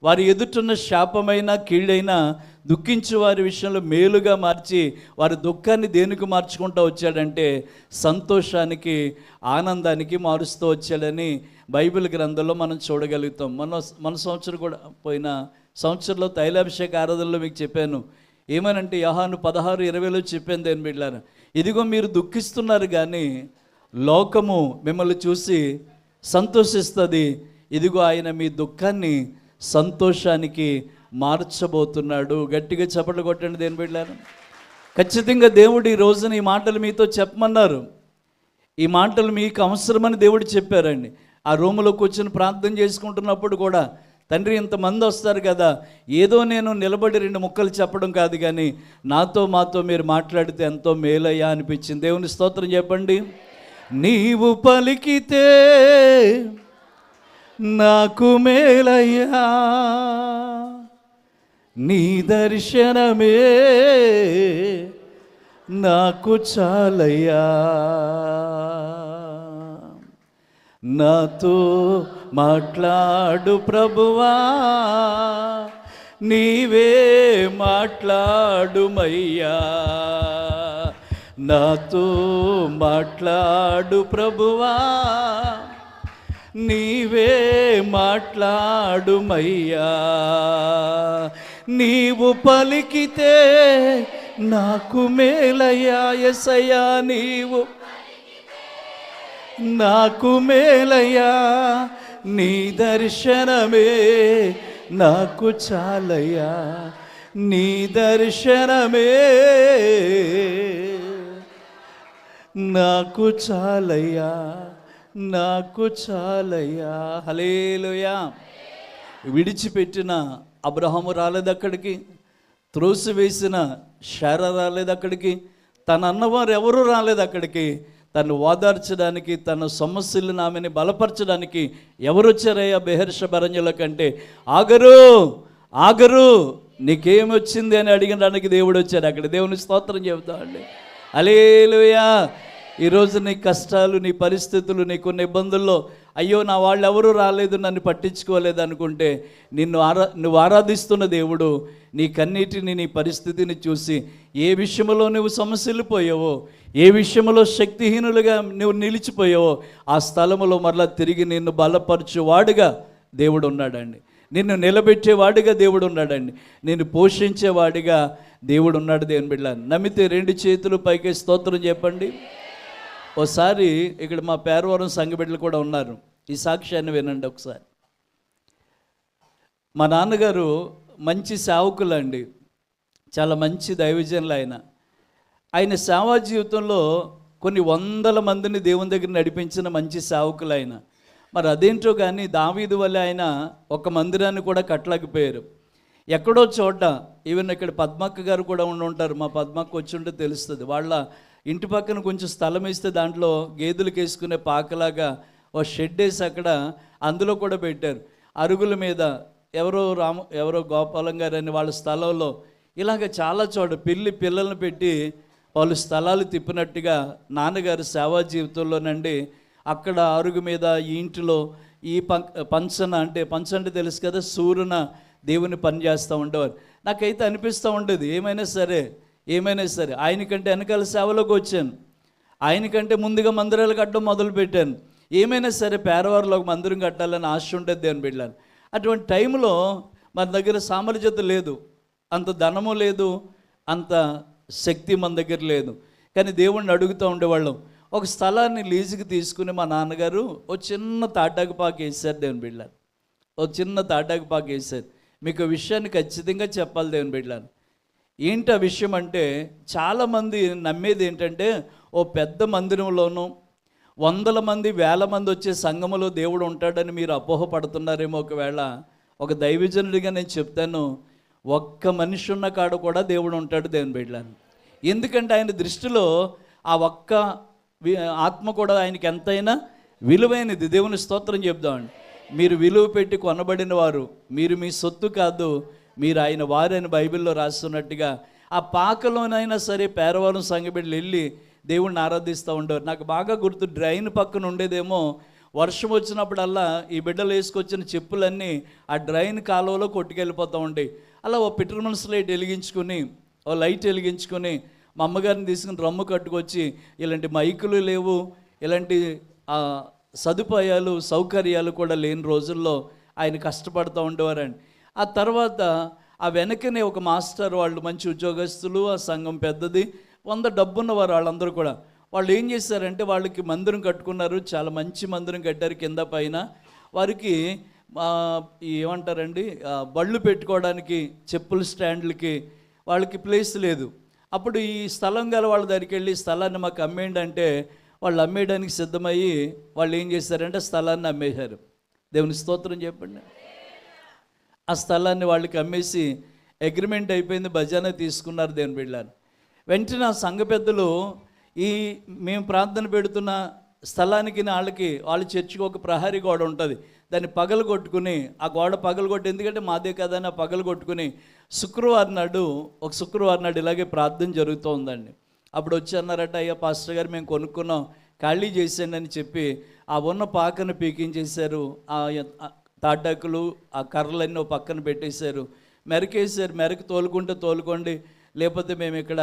వారి ఎదుటిన్న శాపమైన కీడైనా దుఃఖించే వారి విషయంలో మేలుగా మార్చి వారి దుఃఖాన్ని దేనికి మార్చుకుంటూ వచ్చాడంటే సంతోషానికి, ఆనందానికి మారుస్తూ వచ్చాడని బైబిల్ గ్రంథంలో మనం చూడగలుగుతాం. మన సంవత్సరం కూడా పోయిన సంవత్సరంలో తైలాభిషేక ఆరాధనలో మీకు చెప్పాను. ఏమనంటే యోహాను 16:20లో చెప్పాను దేని బిడ్డలారా, ఇదిగో మీరు దుఃఖిస్తున్నారు కానీ లోకము మిమ్మల్ని చూసి సంతోషిస్తుంది, ఇదిగో ఆయన మీ దుఃఖాన్ని సంతోషానికి మార్చబోతున్నాడు. గట్టిగా చప్పట్లు కొట్టండి దేని బిడ్డలారా. ఖచ్చితంగా దేవుడు ఈ రోజున ఈ మాటలు మీతో చెప్పమన్నారు. ఈ మాటలు మీకు అవసరమని దేవుడు చెప్పారండి. ఆ రూములో కూర్చొని ప్రార్థన చేసుకుంటున్నప్పుడు కూడా, తండ్రి ఇంతమంది వస్తారు కదా, ఏదో నేను నిలబడి 2 ముక్కలు చెప్పడం కాదు, కానీ మాతో మీరు మాట్లాడితే ఎంతో మేలయ్యా అనిపించింది. దేవుని స్తోత్రం చెప్పండి. నీవు పలికితే నాకు మేలయ్యా, నీ దర్శనమే నాకు చాలయ్యా, నాతో మాట్లాడు ప్రభువా, నీవే మాట్లాడుమయ్యా, నాతో మాట్లాడు ప్రభువా, నీవే మాట్లాడుమయ్యా, నీవు పలికితే నాకు మేలయ్యా, యేసయ్యా నీవు నాకు మేలయ్యా, నీ దర్శనమే నాకు చాలయ్యా, నీ దర్శనమే నాకు చాలయ్యా, నాకు చాలయ్యా. హల్లెలూయా. విడిచిపెట్టిన అబ్రహాము రాలేదు అక్కడికి, త్రోసివేసిన శారా రాలేదు అక్కడికి, తన అన్నవారు ఎవరూ రాలేదు అక్కడికి. తను ఓదార్చడానికి, తన సమస్యలను ఆమెని బలపరచడానికి ఎవరు వచ్చారయ్యా బెహర్ష బరంజుల కంటే? ఆగరు నీకేమొచ్చింది అని అడిగడానికి దేవుడు వచ్చాడు అక్కడ. దేవుని స్తోత్రం చెబుతామండి. హల్లెలూయా. ఈరోజు నీ కష్టాలు, నీ పరిస్థితులు, నీకున్న ఇబ్బందుల్లో అయ్యో నా వాళ్ళు ఎవరూ రాలేదు, నన్ను పట్టించుకోలేదు అనుకుంటే, నువ్వు ఆరాధిస్తున్న దేవుడు నీ కన్నీటిని, నీ పరిస్థితిని చూసి ఏ విషయంలో నువ్వు సమస్యలు పోయావో, ఏ విషయంలో శక్తిహీనులుగా నువ్వు నిలిచిపోయావో ఆ స్థలములో మరలా తిరిగి నిన్ను బలపరచువాడుగా దేవుడు ఉన్నాడండి. నిన్ను నిలబెట్టేవాడిగా దేవుడు ఉన్నాడండి. నిన్ను పోషించేవాడిగా దేవుడు ఉన్నాడు. దేవుని బిడ్డ నమ్మితే 2 చేతులు పైకి స్తోత్రం చెప్పండి. ఓసారి ఇక్కడ మా పేరవరం సంఘ బిడ్డలు కూడా ఉన్నారు, ఈ సాక్ష్యాన్ని వినండి ఒకసారి. మా నాన్నగారు మంచి సేవకులు అండి, చాలా మంచి దైవజనులు. ఆయన సేవా జీవితంలో కొన్ని వందల మందిని దేవుని దగ్గర నడిపించిన మంచి సేవకులు ఆయన. మరి అదేంటో కానీ దావీదు వల్ల ఆయన ఒక మందిరాన్ని కూడా కట్టలేకపోయారు. ఎక్కడో చోట, ఈవెన్ ఇక్కడ పద్మక్క గారు కూడా ఉంటారు, మా పద్మక్క వచ్చి ఉంటే తెలుస్తుంది. వాళ్ళ ఇంటి పక్కన కొంచెం స్థలం ఇస్తే దాంట్లో గేదెలకు వేసుకునే పాకలాగా ఓ షెడ్ వేసి అక్కడ అందులో కూడా పెట్టారు. అరుగుల మీద ఎవరో గోపాలం గారు అని వాళ్ళ స్థలంలో ఇలాగ చాలా చోట పిల్లల్ని పెట్టి వాళ్ళు స్థలాలు తిప్పినట్టుగా నాన్నగారు సేవా జీవితంలోనండి అక్కడ అరుగు మీద ఈ ఇంటిలో ఈ పంచన అంటే తెలుసు కదా, సూర్యున దేవుని పని చేస్తూ ఉండేవారు. నాకైతే అనిపిస్తూ ఉండేది, ఏమైనా సరే ఆయనకంటే వెనకాల సేవలోకి వచ్చాను, ఆయనకంటే ముందుగా మందిరాలు కట్టడం మొదలుపెట్టాను. ఏమైనా సరే పేదవారిలో ఒక మందిరం కట్టాలని ఆశ ఉండేది దేవుని బిడ్డలను. అటువంటి టైంలో మన దగ్గర సామర్థ్యత లేదు, అంత ధనము లేదు, అంత శక్తి మన దగ్గర లేదు. కానీ దేవుణ్ణి అడుగుతూ ఉండేవాళ్ళం. ఒక స్థలాన్ని లీజుకి తీసుకుని మా నాన్నగారు ఓ చిన్న తాటాకుపాకు వేసారు దేవుని బిడ్డలను. ఓ చిన్న తాటాకుపాకు వేసారు. మీకు విషయాన్ని ఖచ్చితంగా చెప్పాలి దేవుని బిడ్డలను. ఏంటి ఆ విషయం అంటే, చాలామంది నమ్మేది ఏంటంటే ఓ పెద్ద మందిరంలోనూ 100 మంది 1000 మంది వచ్చే సంఘములో దేవుడు ఉంటాడని మీరు అపోహపడుతున్నారేమో. ఒకవేళ ఒక దైవజనుడిగా నేను చెప్తాను, ఒక్క మనిషి ఉన్న కాడ కూడా దేవుడు ఉంటాడు దేవుని బిడ్డలను. ఎందుకంటే ఆయన దృష్టిలో ఆ ఒక్క ఆత్మ కూడా ఆయనకి ఎంతైనా విలువైనది. దేవుని స్తోత్రం చెప్దామండి. మీరు విలువ పెట్టి కొనబడిన వారు, మీరు మీ సొత్తు కాదు, మీరు ఆయన వారు అని బైబిల్లో రాస్తున్నట్టుగా ఆ పాకలోనైనా సరే పేరవారం సంఘబిడ్డలు వెళ్ళి దేవుణ్ణి ఆరాధిస్తూ ఉండేవారు. నాకు బాగా గుర్తు, డ్రైన్ పక్కన ఉండేదేమో, వర్షం వచ్చినప్పుడల్లా ఈ బిడ్డలు వేసుకొచ్చిన చెప్పులన్నీ ఆ డ్రైన్ కాలువలో కొట్టుకెళ్ళిపోతూ ఉంటాయి. అలా ఓ పిట్రమన్స్ లైట్ వెలిగించుకుని, ఓ లైట్ వెలిగించుకొని మా అమ్మగారిని తీసుకుని రమ్ము కట్టుకొచ్చి, ఇలాంటి మైకులు లేవు, ఇలాంటి సదుపాయాలు సౌకర్యాలు కూడా లేని రోజుల్లో ఆయన కష్టపడుతూ ఉండేవారండి. ఆ తర్వాత ఆ వెనకనే ఒక మాస్టర్, వాళ్ళు మంచి ఉద్యోగస్తులు, ఆ సంఘం పెద్దది, 100 డబ్బున్నవారు వాళ్ళందరూ కూడా. వాళ్ళు ఏం చేశారంటే వాళ్ళకి మందిరం కట్టుకున్నారు, చాలా మంచి మందిరం కట్టారు కింద పైన. వారికి ఏమంటారండి, బళ్ళు పెట్టుకోవడానికి చెప్పుల స్టాండ్లకి వాళ్ళకి ప్లేస్ లేదు. అప్పుడు ఈ స్థలం గల వాళ్ళ దగ్గరికి వెళ్ళి స్థలాన్ని మాకు అమ్మేయండి అంటే వాళ్ళు అమ్మేయడానికి సిద్ధమయ్యి వాళ్ళు ఏం చేశారంటే స్థలాన్ని అమ్మేశారు. దేవుని స్తోత్రం చెప్పండి. ఆ స్థలాన్ని వాళ్ళకి అమ్మేసి అగ్రిమెంట్ అయిపోయింది, భజన తీసుకున్నారు దేవుని బిడ్డలారు. వెంటనే ఆ సంఘ పెద్దలు మేము ప్రార్థన పెడుతున్న స్థలానికి వాళ్ళ చర్చికి ఒక ప్రహరీ గోడ ఉంటుంది, దాన్ని పగలు కొట్టుకుని, ఆ గోడ పగలు కొట్టి, ఎందుకంటే మాదే కదా అని ఆ పగలు కొట్టుకుని శుక్రవారం నాడు ఇలాగే ప్రార్థన జరుగుతూ ఉందండి. అప్పుడు వచ్చి అన్నారట, అయ్యా పాస్టర్ గారు మేము కొనుక్కున్నాం, ఖాళీ చేసేయండి అని చెప్పి ఆ ఉన్న పాకను పీకించేశారు. ఆ తాటాకులు ఆ కర్రలన్నీ ఓ పక్కన పెట్టేశారు, మెరకేశారు. మెరకు తోలుకోండి, లేకపోతే మేము ఇక్కడ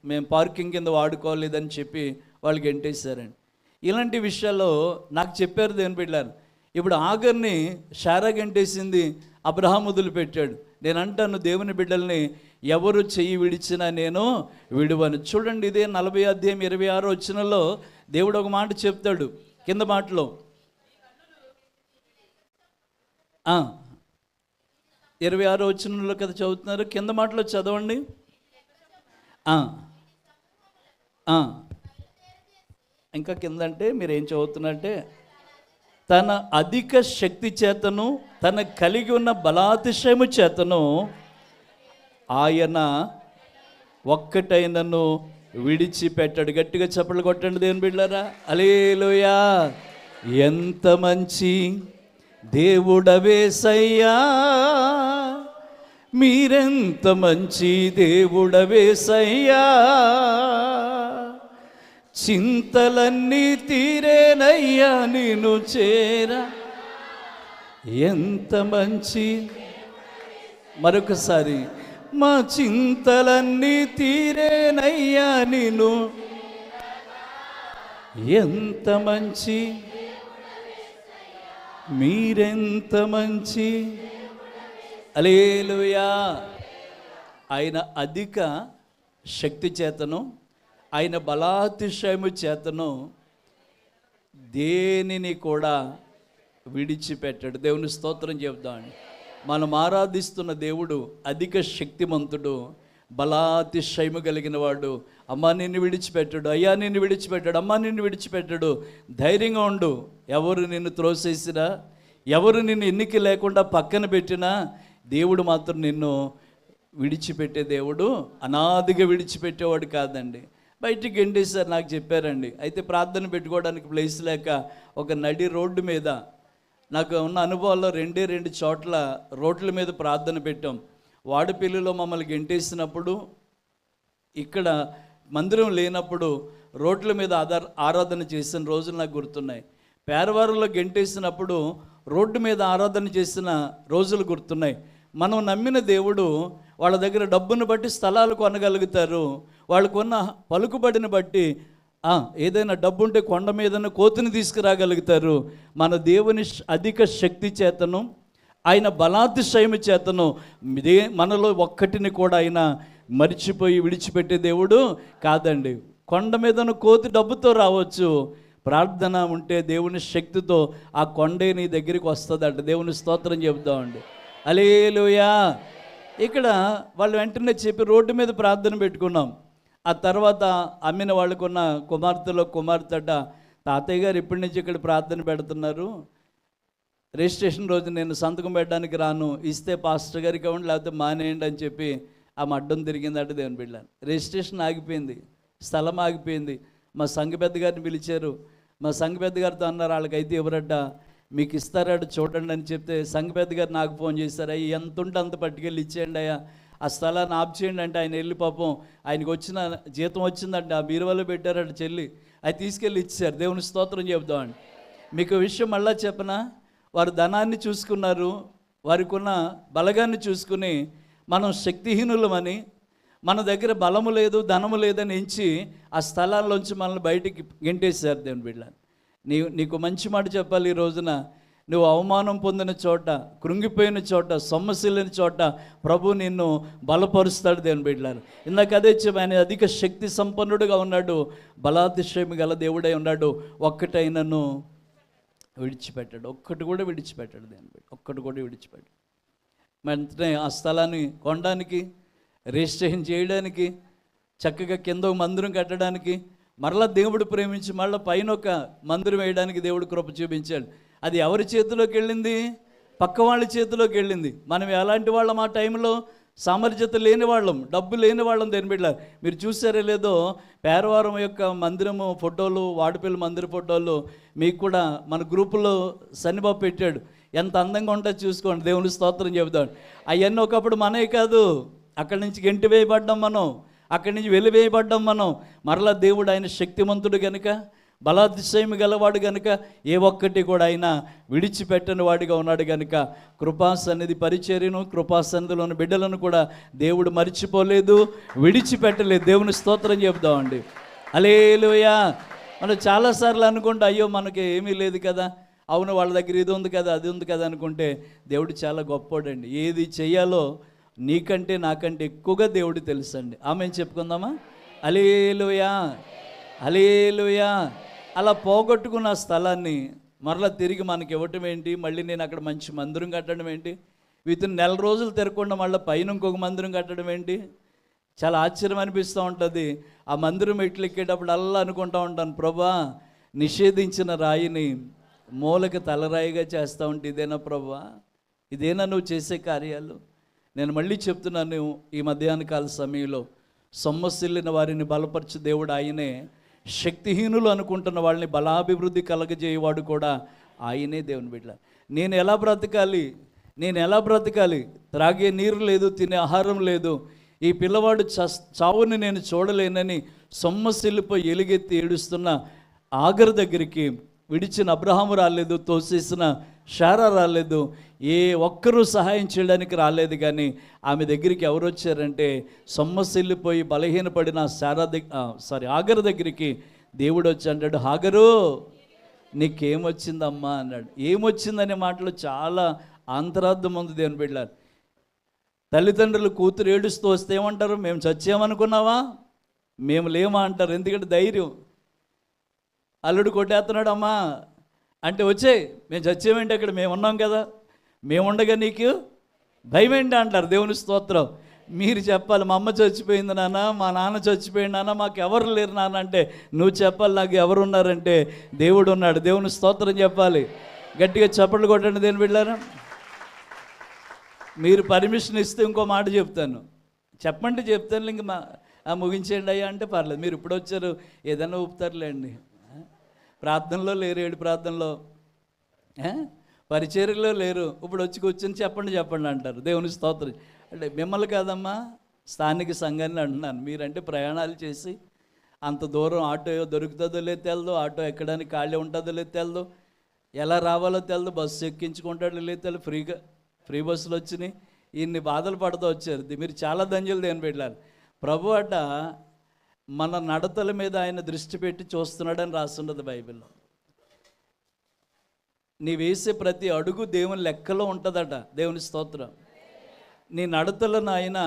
మేము పార్కింగ్ కింద వాడుకోలేదని చెప్పి వాళ్ళకి ఎంటేశారండి. ఇలాంటి విషయాల్లో నాకు చెప్పారు దేవుని బిడ్డలారు. ఇప్పుడు ఆగర్ని శారా గంటేసింది, అబ్రహాము వదిలిపెట్టాడు. నేను అంటాను, దేవుని బిడ్డల్ని ఎవరు చెయ్యి విడిచినా నేను విడువను. చూడండి, ఇదే 40 అధ్యాయం 26 వచనంలో దేవుడు ఒక మాట చెప్తాడు. కింద మాటలో 26 వచనంలో కదా చదువుతున్నారు, కింద మాటలో చదవండి. ఇంకా కింద అంటే మీరు ఏం చదువుతున్నారంటే, తన అధిక శక్తి చేతను తన కలిగి ఉన్న బలాతిశయము చేతను ఆయన ఒక్కటైనను విడిచిపెట్టాడు. గట్టిగా చప్పట్లు కొట్టండి దేవుని బిడ్డలారా. హల్లెలూయా. ఎంత మంచి దేవుడవేసయ్యా, మీరెంత మంచి దేవుడవేసయ్యా, చింతలన్నీ తీరేనయ్యా నిన్ను చేరా. ఎంత మంచి, మరొకసారి, మా చింతలన్నీ తీరేనయ్యా నిన్ను, ఎంత మంచి, మీరెంత మంచి. హల్లెలూయా. ఆయన అధిక శక్తి చేతను ఆయన బలాతిశయము చేతను దేనిని కూడా విడిచిపెట్టాడు. దేవుని స్తోత్రం చెప్దామండి. మనం ఆరాధిస్తున్న దేవుడు అధిక శక్తిమంతుడు, బలాతిశయము కలిగిన వాడు. అమ్మా నిన్ను విడిచిపెట్టాడు, అయ్యా నిన్ను విడిచిపెట్టాడు, అమ్మా నిన్ను విడిచిపెట్టాడు. ధైర్యంగా ఉండు. ఎవరు నిన్ను త్రోసేసినా, ఎవరు నిన్ను ఎన్నిక లేకుండా పక్కన పెట్టినా దేవుడు మాత్రం నిన్ను విడిచిపెట్టే దేవుడు, అనాదిగా విడిచిపెట్టేవాడు కాదండి. బయటికి గెంటేశారు, నాకు చెప్పారండి. అయితే ప్రార్థన పెట్టుకోవడానికి ప్లేస్ లేక ఒక నడి రోడ్డు మీద, నాకు ఉన్న అనుభవాల్లో 2 చోట్ల రోడ్ల మీద ప్రార్థన పెట్టాం. వాడపల్లిలో మమ్మల్ని గెంటేసినప్పుడు, ఇక్కడ మందిరం లేనప్పుడు రోడ్ల మీద ఆరాధన చేసిన రోజులు నాకు గుర్తున్నాయి. పేరవారంలో గెంటేసినప్పుడు రోడ్డు మీద ఆరాధన చేసిన రోజులు గుర్తున్నాయి. మనం నమ్మిన దేవుడు వాళ్ళ దగ్గర డబ్బును బట్టి స్థలాలు కొనగలుగుతారు, వాళ్ళు కొన్న పలుకుబడిని బట్టి ఏదైనా డబ్బు ఉంటే కొండ మీదన కోతిని తీసుకురాగలుగుతారు. మన దేవుని అధిక శక్తి చేతను ఆయన బలాతిశయము చేతను మనలో ఒక్కటిని కూడా ఆయన మరిచిపోయి విడిచిపెట్టే దేవుడు కాదండి. కొండ మీదన కోతి డబ్బుతో రావచ్చు, ప్రార్థన ఉంటే దేవుని శక్తితో ఆ కొండే నీ దగ్గరికి వస్తుందంట. దేవుని స్తోత్రం చెబుతామండి. హల్లెలూయా. ఇక్కడ వాళ్ళు వెంటనే చెప్పి రోడ్డు మీద ప్రార్థన పెట్టుకున్నాం. ఆ తర్వాత అమ్మిన వాళ్ళకున్న కుమార్తెట, తాతయ్య గారు ఇప్పటి నుంచి ఇక్కడ ప్రార్థన పెడుతున్నారు, రిజిస్ట్రేషన్ రోజు నేను సంతకం పెట్టడానికి రాను, ఇస్తే పాస్టర్ గారికి ఇవ్వండి లేకపోతే మానేయండి అని చెప్పి ఆమె అడ్డం తిరిగిందంటే దేవుని బిడ్డ. రిజిస్ట్రేషన్ ఆగిపోయింది, స్థలం ఆగిపోయింది. మా సంఘ పెద్ద గారిని పిలిచారు. మా సంఘ పెద్ద గారితో అన్నారు, వాళ్ళకైతే ఎవరడ్డ మీకు ఇస్తారట చూడండి అని చెప్తే సంఘ పెద్ద గారు నాకు ఫోన్ చేశారు, అయ్యి ఎంత ఉంటే అంత పట్టుకెళ్ళి ఇచ్చేయండి అయ్యా, ఆ స్థలాన్ని ఆప్ చేయండి అంటే ఆయన వెళ్ళి పాపం ఆయనకు వచ్చిన జీతం వచ్చిందంటే ఆ బీరువాలో పెట్టారట చెల్లి, అది తీసుకెళ్ళి ఇచ్చారు. దేవుని స్తోత్రం చెబుతామండి. మీకు విషయం మళ్ళా చెప్పనా, వారు ధనాన్ని చూసుకున్నారు, వారికి ఉన్న బలగాన్ని చూసుకుని మనం శక్తిహీనులమని, మన దగ్గర బలము లేదు ధనము లేదని ఎంచి ఆ స్థలాల్లోంచి మనల్ని బయటికి గెంటేశారు. దేవుని బిడ్డ, నీకు మంచి మాట చెప్పాలి. ఈ రోజున నువ్వు అవమానం పొందిన చోట, కృంగిపోయిన చోట, సొమ్మసిల్లిన చోట ప్రభు నిన్ను బలపరుస్తాడు. దేవుని బిడ్డలారు, ఇందాక అదే చెప్పి ఆయన అధిక శక్తి సంపన్నుడుగా ఉన్నాడు, బలాతిశయం గల దేవుడై ఉన్నాడు. ఒక్కటైనను విడిచిపెట్టాడు, ఒక్కటి కూడా విడిచిపెట్టాడు. దేవుని బిడ్డ ఒక్కటి కూడా విడిచిపెట్టాడు. వెంటనే ఆ స్థలాన్ని కొనడానికి, రిజిస్ట్రేషన్ చేయడానికి, చక్కగా కింద ఒక మందిరం కట్టడానికి, మరలా దేవుడు ప్రేమించి మళ్ళీ పైన ఒక మందిరం వేయడానికి దేవుడు కృప చూపించాడు. అది ఎవరి చేతిలోకి వెళ్ళింది? పక్క వాళ్ళ చేతిలోకి వెళ్ళింది. మనం ఎలాంటి వాళ్ళం? ఆ టైంలో సామర్థ్యత లేని వాళ్ళం, డబ్బు లేని వాళ్ళం. దేని బిడ్డ మీరు చూసారో లేదో, పేరవారం యొక్క మందిరము ఫోటోలు, వాడిపల్లి మందిర ఫోటోలు మీకు కూడా మన గ్రూపులో సన్నిబాబు పెట్టాడు. ఎంత అందంగా ఉంటుందో చూసుకోండి. దేవుని స్తోత్రం చెబుతాడు. అవన్నీ ఒకప్పుడు మనమే కాదు, అక్కడి నుంచి గెంటి వేయబడ్డాం మనం, అక్కడి నుంచి వెలివేయబడ్డాం మనం. మరలా దేవుడు ఆయన శక్తిమంతుడు గనుక, బలాతిశయం గలవాడు గనుక, ఏ ఒక్కటి కూడా ఆయన విడిచిపెట్టని వాడిగా ఉన్నాడు గనుక కృపాసన్నిధి పరిచర్యను, కృపాసన్నిధిలోని బిడ్డలను కూడా దేవుడు మర్చిపోలేదు, విడిచిపెట్టలేదు. దేవుని స్తోత్రం చెబుతామండి. హల్లెలూయా. మనం చాలాసార్లు అనుకుంటే అయ్యో మనకి ఏమీ లేదు కదా, అవును వాళ్ళ దగ్గర ఇది ఉంది కదా, అది ఉంది కదా అనుకుంటే దేవుడు చాలా గొప్పోడండి. ఏది చెయ్యాలో నీకంటే నాకంటే ఎక్కువగా దేవుడు తెలుసండి. ఆమెను చెప్పుకుందామా? హల్లెలూయా, హల్లెలూయా. అలా పోగొట్టుకున్న స్థలాన్ని మరలా తిరిగి మనకి ఇవ్వటం ఏంటి? మళ్ళీ నేను అక్కడ మంచి మందిరం కట్టడం ఏంటి? వీటిని నెల రోజులు తిరగకుండా మళ్ళీ పైన ఇంకొక మందిరం కట్టడం ఏంటి? చాలా ఆశ్చర్యం అనిపిస్తూ ఉంటుంది. ఆ మందిరం ఎట్లు ఎక్కేటప్పుడు అల్లా అనుకుంటూ ఉంటాను, ప్రభా నిషేధించిన రాయిని మూలకి తలరాయిగా చేస్తూ ఉంటే ఇదేనా ప్రభా? ఇదేనా నువ్వు చేసే కార్యాలు? నేను మళ్ళీ చెప్తున్నాను, ఈ మధ్యాహ్న కాల సమయంలో సొమ్మసిల్లిన వారిని బలపరచు దేవుడు ఆయనే. శక్తిహీనులు అనుకుంటున్న వాళ్ళని బలాభివృద్ధి కలగజేయవాడు కూడా ఆయనే. దేవుని బిడ్డ, నేను ఎలా బ్రతకాలి? త్రాగే నీరు లేదు, తినే ఆహారం లేదు. ఈ పిల్లవాడు చావుని నేను చూడలేనని సొమ్మసిల్లిపోయి ఎలుగెత్తి ఏడుస్తున్న ఆగరు దగ్గరికి విడిచిన అబ్రహాము రాలేదు, తోసేసిన శారా రాలేదు, ఏ ఒక్కరూ సహాయం చేయడానికి రాలేదు. కానీ ఆమె దగ్గరికి ఎవరు వచ్చారంటే సొమ్మసిల్లిపోయి బలహీనపడిన ఆగరు దగ్గరికి దేవుడు వచ్చి అంటాడు, హాగరు నీకేమొచ్చిందమ్మా అన్నాడు. ఏమొచ్చిందనే మాటలో చాలా అంతరార్థం ఉంది. దేవుని బిడ్డలారు, తల్లిదండ్రులు కూతురు ఏడుస్తూ వస్తే ఏమంటారు? మేము చచ్చామనుకున్నావా, మేము లేమా అంటారు. ఎందుకంటే ధైర్యం. అల్లుడు కొట్టేస్తున్నాడు అమ్మా అంటే వచ్చే, మేము చచ్చేమేంటి, అక్కడ మేము ఉన్నాం కదా, మేము ఉండగా నీకు భయం ఏంటి అంటారు. దేవుని స్తోత్రం. మీరు చెప్పాలి, మా అమ్మ చచ్చిపోయింది నాన్న, మా నాన్న చచ్చిపోయింది నాన్న, మాకు ఎవరు లేరు నాన్న అంటే నువ్వు చెప్పాలి, నాకు ఎవరు ఉన్నారంటే దేవుడు ఉన్నాడు. దేవుని స్తోత్రం చెప్పాలి. గట్టిగా చప్పట్లు కొట్టండి. దేని బిడ్డలారా, మీరు పర్మిషన్ ఇస్తే ఇంకో మాట చెప్తాను. చెప్తాను ఇంక ముగించేయండి అయ్యా అంటే పర్లేదు. మీరు ఇప్పుడు వచ్చారు, ఏదైనా ఊపుతారులేండి. ప్రార్థనలో లేరు, 7 ప్రార్థనలో, పరిచర్యలో లేరు, ఇప్పుడు వచ్చి కూర్చొని చెప్పండి అంటారు. దేవుని స్తోత్రం. అంటే మిమ్మల్ని కాదమ్మా, స్థానిక సంఘాన్ని అంటున్నాను. మీరంటే ప్రయాణాలు చేసి అంత దూరం ఆటో దొరుకుతుందో లేదు తెలదు, ఆటో ఎక్కడానికి ఖాళీ ఉంటుందో లేదు తెలదు, ఎలా రావాలో తెలదు, బస్సు ఎక్కించుకుంటాడో లేదు తెలదు, ఫ్రీ బస్సులు వచ్చినాయి, ఇన్ని బాధలు పడుతూ వచ్చారు. మీరు చాలా ధన్యులు. దేని పెట్టారు ప్రభు అట మన నడతల మీద ఆయన దృష్టి పెట్టి చూస్తున్నాడని రాస్తున్నది బైబిల్లో. నీ వేసే ప్రతి అడుగు దేవుని లెక్కలో ఉంటుందట. దేవుని స్తోత్రం. నీ నడతలను ఆయన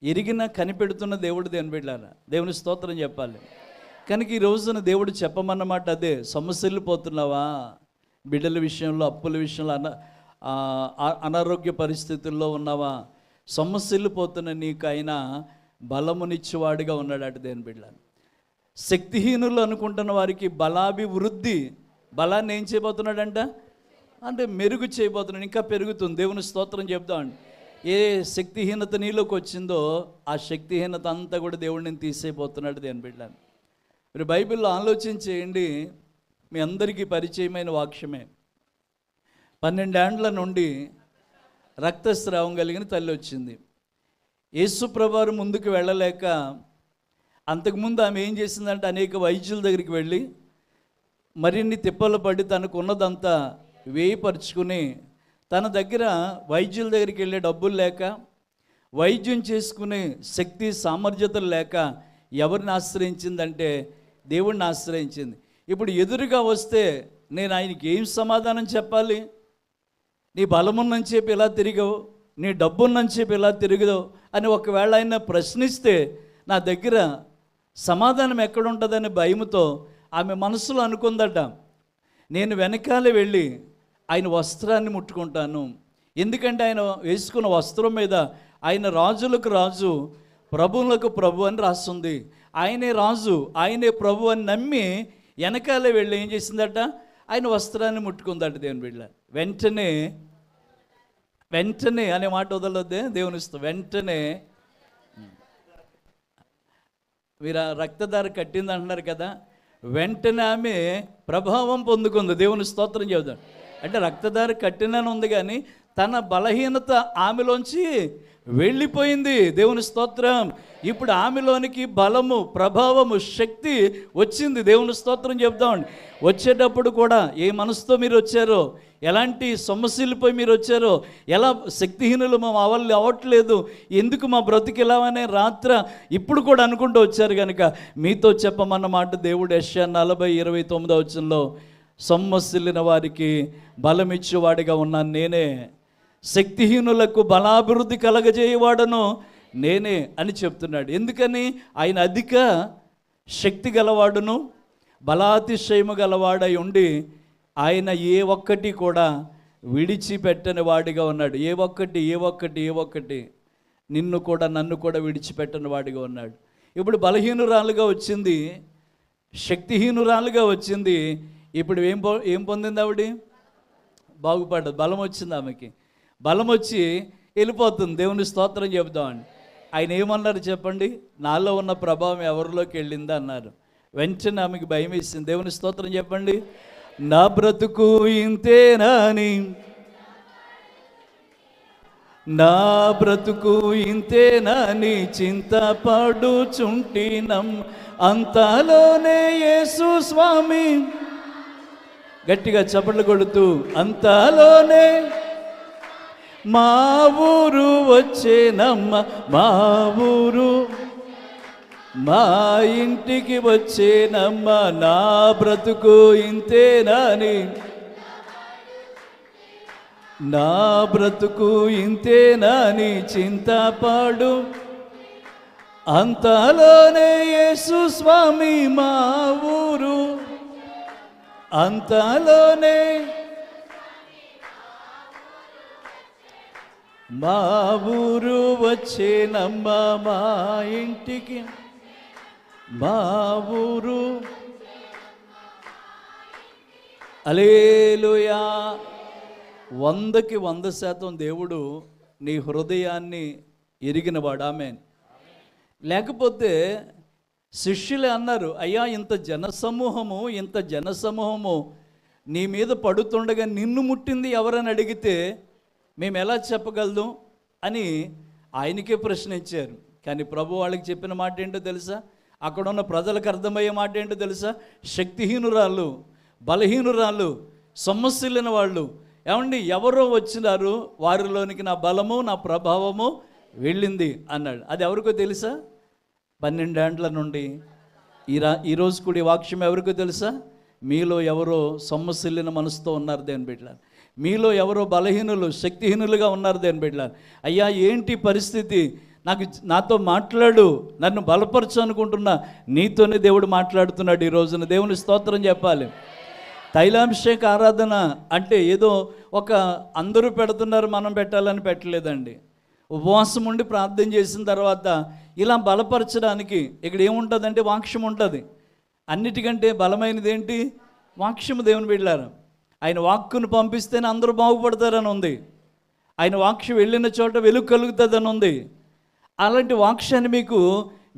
ఎరిగిన కనిపెడుతున్న దేవుడు. దేవుని బిడ్డలారా, దేవుని స్తోత్రం చెప్పాలి. కనుక ఈ రోజున దేవుడు చెప్పమన్నమాట అదే. సమస్యలు పోతున్నావా? బిడ్డల విషయంలో, అప్పుల విషయంలో, అనారోగ్య పరిస్థితుల్లో ఉన్నావా? సమస్యలు పోతున్న నీకు ఆయన బలమునిచ్చేవాడిగా ఉన్నాడు అటు. దేని బిడ్డలారా, శక్తిహీనులు అనుకుంటున్న వారికి బలాభివృద్ధి, బలాన్ని ఏం చేయబోతున్నాడంట? అంటే మెరుగు చేయబోతున్నాను, ఇంకా పెరుగుతుంది. దేవుని స్తోత్రం చెప్తామండి. ఏ శక్తిహీనత నీలోకి వచ్చిందో ఆ శక్తిహీనత అంతా కూడా దేవుడు నేను తీసేయబోతున్నాడు దేవుని బిడ్డలను. మీరు బైబిల్లో ఆలోచించేయండి, మీ అందరికీ పరిచయమైన వాక్యమే. 12 ఏండ్ల నుండి రక్తస్రావం కలిగిన తల్లి వచ్చింది. యేసు ప్రభువారు ముందుకు వెళ్ళలేక అంతకుముందు ఆమె ఏం చేసిందంటే అనేక వైద్యుల దగ్గరికి వెళ్ళి మరిన్ని తిప్పలు పడి తనకు ఉన్నదంతా వేయపరుచుకుని, తన దగ్గర వైద్యుల దగ్గరికి వెళ్ళే డబ్బులు లేక, వైద్యం చేసుకునే శక్తి సామర్థ్యతలు లేక ఎవరిని ఆశ్రయించిందంటే దేవుడిని ఆశ్రయించింది. ఇప్పుడు ఎదురుగా వస్తే నేను ఆయనకి ఏం సమాధానం చెప్పాలి? నీ బలమున్నని చెప్పి ఎలా తిరిగావు, నీ డబ్బున్నని చెప్పి ఎలా తిరిగదో అని ఒకవేళ ఆయన ప్రశ్నిస్తే నా దగ్గర సమాధానం ఎక్కడుంటుందని భయముతో ఆమె మనసులో అనుకుందట, నేను వెనకాలే వెళ్ళి ఆయన వస్త్రాన్ని ముట్టుకుంటాను. ఎందుకంటే ఆయన వేసుకున్న వస్త్రం మీద ఆయన రాజులకు రాజు, ప్రభువులకు ప్రభు అని రాస్తుంది. ఆయనే రాజు, ఆయనే ప్రభు అని నమ్మి వెనకాలే వెళ్ళి ఏం చేసిందట, ఆయన వస్త్రాన్ని ముట్టుకుందట. దేవుని బిడ్డ వెంటనే వెంటనే అనే మాట వదలొద్దే, దేవుని ఇష్టం. వెంటనే మీరు ఆ రక్తధార కట్టింది అంటున్నారు కదా, వెంటనే ఆమె ప్రభావం పొందుకుంది. దేవుని స్తోత్రం చెబుతాడు. అంటే రక్తధార కట్టినని ఉంది కానీ తన బలహీనత ఆమెలోంచి వెళ్ళిపోయింది. దేవుని స్తోత్రం. ఇప్పుడు ఆమెలోనికి బలము, ప్రభావము, శక్తి వచ్చింది. దేవుని స్తోత్రం చెప్తామండి. వచ్చేటప్పుడు కూడా ఏ మనసుతో మీరు వచ్చారో, ఎలాంటి సమస్యలపై మీరు వచ్చారో, ఎలా శక్తిహీనులు మా వల్ల అవ్వట్లేదు, ఎందుకు మా బ్రతికి ఎలా అనే రాత్ర ఇప్పుడు కూడా అనుకుంటూ వచ్చారు కనుక మీతో చెప్పమన్న మాట దేవుడు యెషయా 40:29 వచనంలో, సొమ్మసిల్లిన వారికి బలమిచ్చేవాడిగా ఉన్నాను నేనే, శక్తిహీనులకు బలాభివృద్ధి కలగజేయవాడను నేనే అని చెప్తున్నాడు. ఎందుకని? ఆయన అధిక శక్తి గలవాడును బలాతిశయము గలవాడై ఉండి ఆయన ఏ ఒక్కటి కూడా విడిచిపెట్టని వాడిగా ఉన్నాడు. ఏ ఒక్కటి నిన్ను కూడా నన్ను కూడా విడిచిపెట్టని వాడిగా ఉన్నాడు. ఇప్పుడు బలహీనురాలుగా వచ్చింది, శక్తిహీనురాలుగా వచ్చింది. ఇప్పుడు ఏం పొందింది ఆవిడ? బాగుపడ్డది. బలం వచ్చింది ఆమెకి. బలం వచ్చి వెళ్ళిపోతుంది. దేవుని స్తోత్రం చెబుతామండి. ఆయన ఏమన్నారు చెప్పండి? నాలో ఉన్న ప్రభావం ఎవరిలోకి వెళ్ళిందా అన్నారు. వెంటనే ఆమెకి భయం వేసింది. దేవుని స్తోత్రం చెప్పండి. నా బ్రతుకు ఇంతేనాని, నా బ్రతుకు ఇంతేనాని చింతపడుచుంటినం, అంతలోనే యేసు స్వామి, గట్టిగా చప్పట్లు కొడుతూ, అంతలోనే మా ఊరు వచ్చేనమ్మ, మా ఊరు మా ఇంటికి వచ్చేనమ్మ, నా బ్రతుకు ఇంతేనాని, నా బ్రతుకు ఇంతేనాని చింతపాడు, అంతలోనే యేసు స్వామి మా ఊరు, అంతలోనే మా ఊరు వచ్చేనమ్మ, మా ఇంటికి మా ఊరు. హల్లెలూయా. 100కి 100% దేవుడు నీ హృదయాన్ని ఎరిగినవాడు. ఆమేన్. లేకపోతే శిష్యులే అన్నారు, అయ్యా ఇంత జనసమూహము నీ మీద పడుతుండగా నిన్ను ముట్టింది ఎవరని అడిగితే మేము ఎలా చెప్పగలదు అని ఆయనకే ప్రశ్న ఇచ్చారు. కానీ ప్రభు వాళ్ళకి చెప్పిన మాట ఏంటో తెలుసా? అక్కడ ఉన్న ప్రజలకు అర్థమయ్యే మాట ఏంటో తెలుసా? శక్తిహీనురాళ్ళు, బలహీనురాళ్ళు, సొమ్మసిల్లిన వాళ్ళు, ఏమండి ఎవరో వచ్చినారు, వారిలోనికి నా బలము నా ప్రభావము వెళ్ళింది అన్నాడు. అది ఎవరికో తెలుసా? 12 ఏండ్ల నుండి ఈరోజు కూడా ఈ వాక్యం ఎవరికో తెలుసా? మీలో ఎవరో సొమ్మసిల్లిన మనసుతో ఉన్నారు దేవుని బిడ్డలారా. మీలో ఎవరో బలహీనులు, శక్తిహీనులుగా ఉన్నారు దేవుని బిడ్డలారా. అయ్యా ఏంటి పరిస్థితి, నాతో మాట్లాడు, నన్ను బలపరచు అనుకుంటున్నా, నీతోనే దేవుడు మాట్లాడుతున్నాడు ఈ రోజున. దేవుని స్తోత్రం చెప్పాలి. తైలాభిషేక ఆరాధన అంటే ఏదో ఒక అందరూ పెడుతున్నారు మనం పెట్టాలని పెట్టలేదండి. ఉపవాసం ఉండి ప్రార్థన చేసిన తర్వాత ఇలా బలపరచడానికి ఇక్కడ ఏముంటుందంటే వాక్యం ఉంటుంది. అన్నిటికంటే బలమైనది ఏంటి? వాక్యము. దేవుని బిడ్డలారా, ఆయన వాక్కును పంపిస్తేనే అందరూ బాగుపడతారని ఉంది. ఆయన వాక్యం వెళ్ళిన చోట వెలుగు కలుగుతుందని ఉంది. అలాంటి వాక్యాన్ని మీకు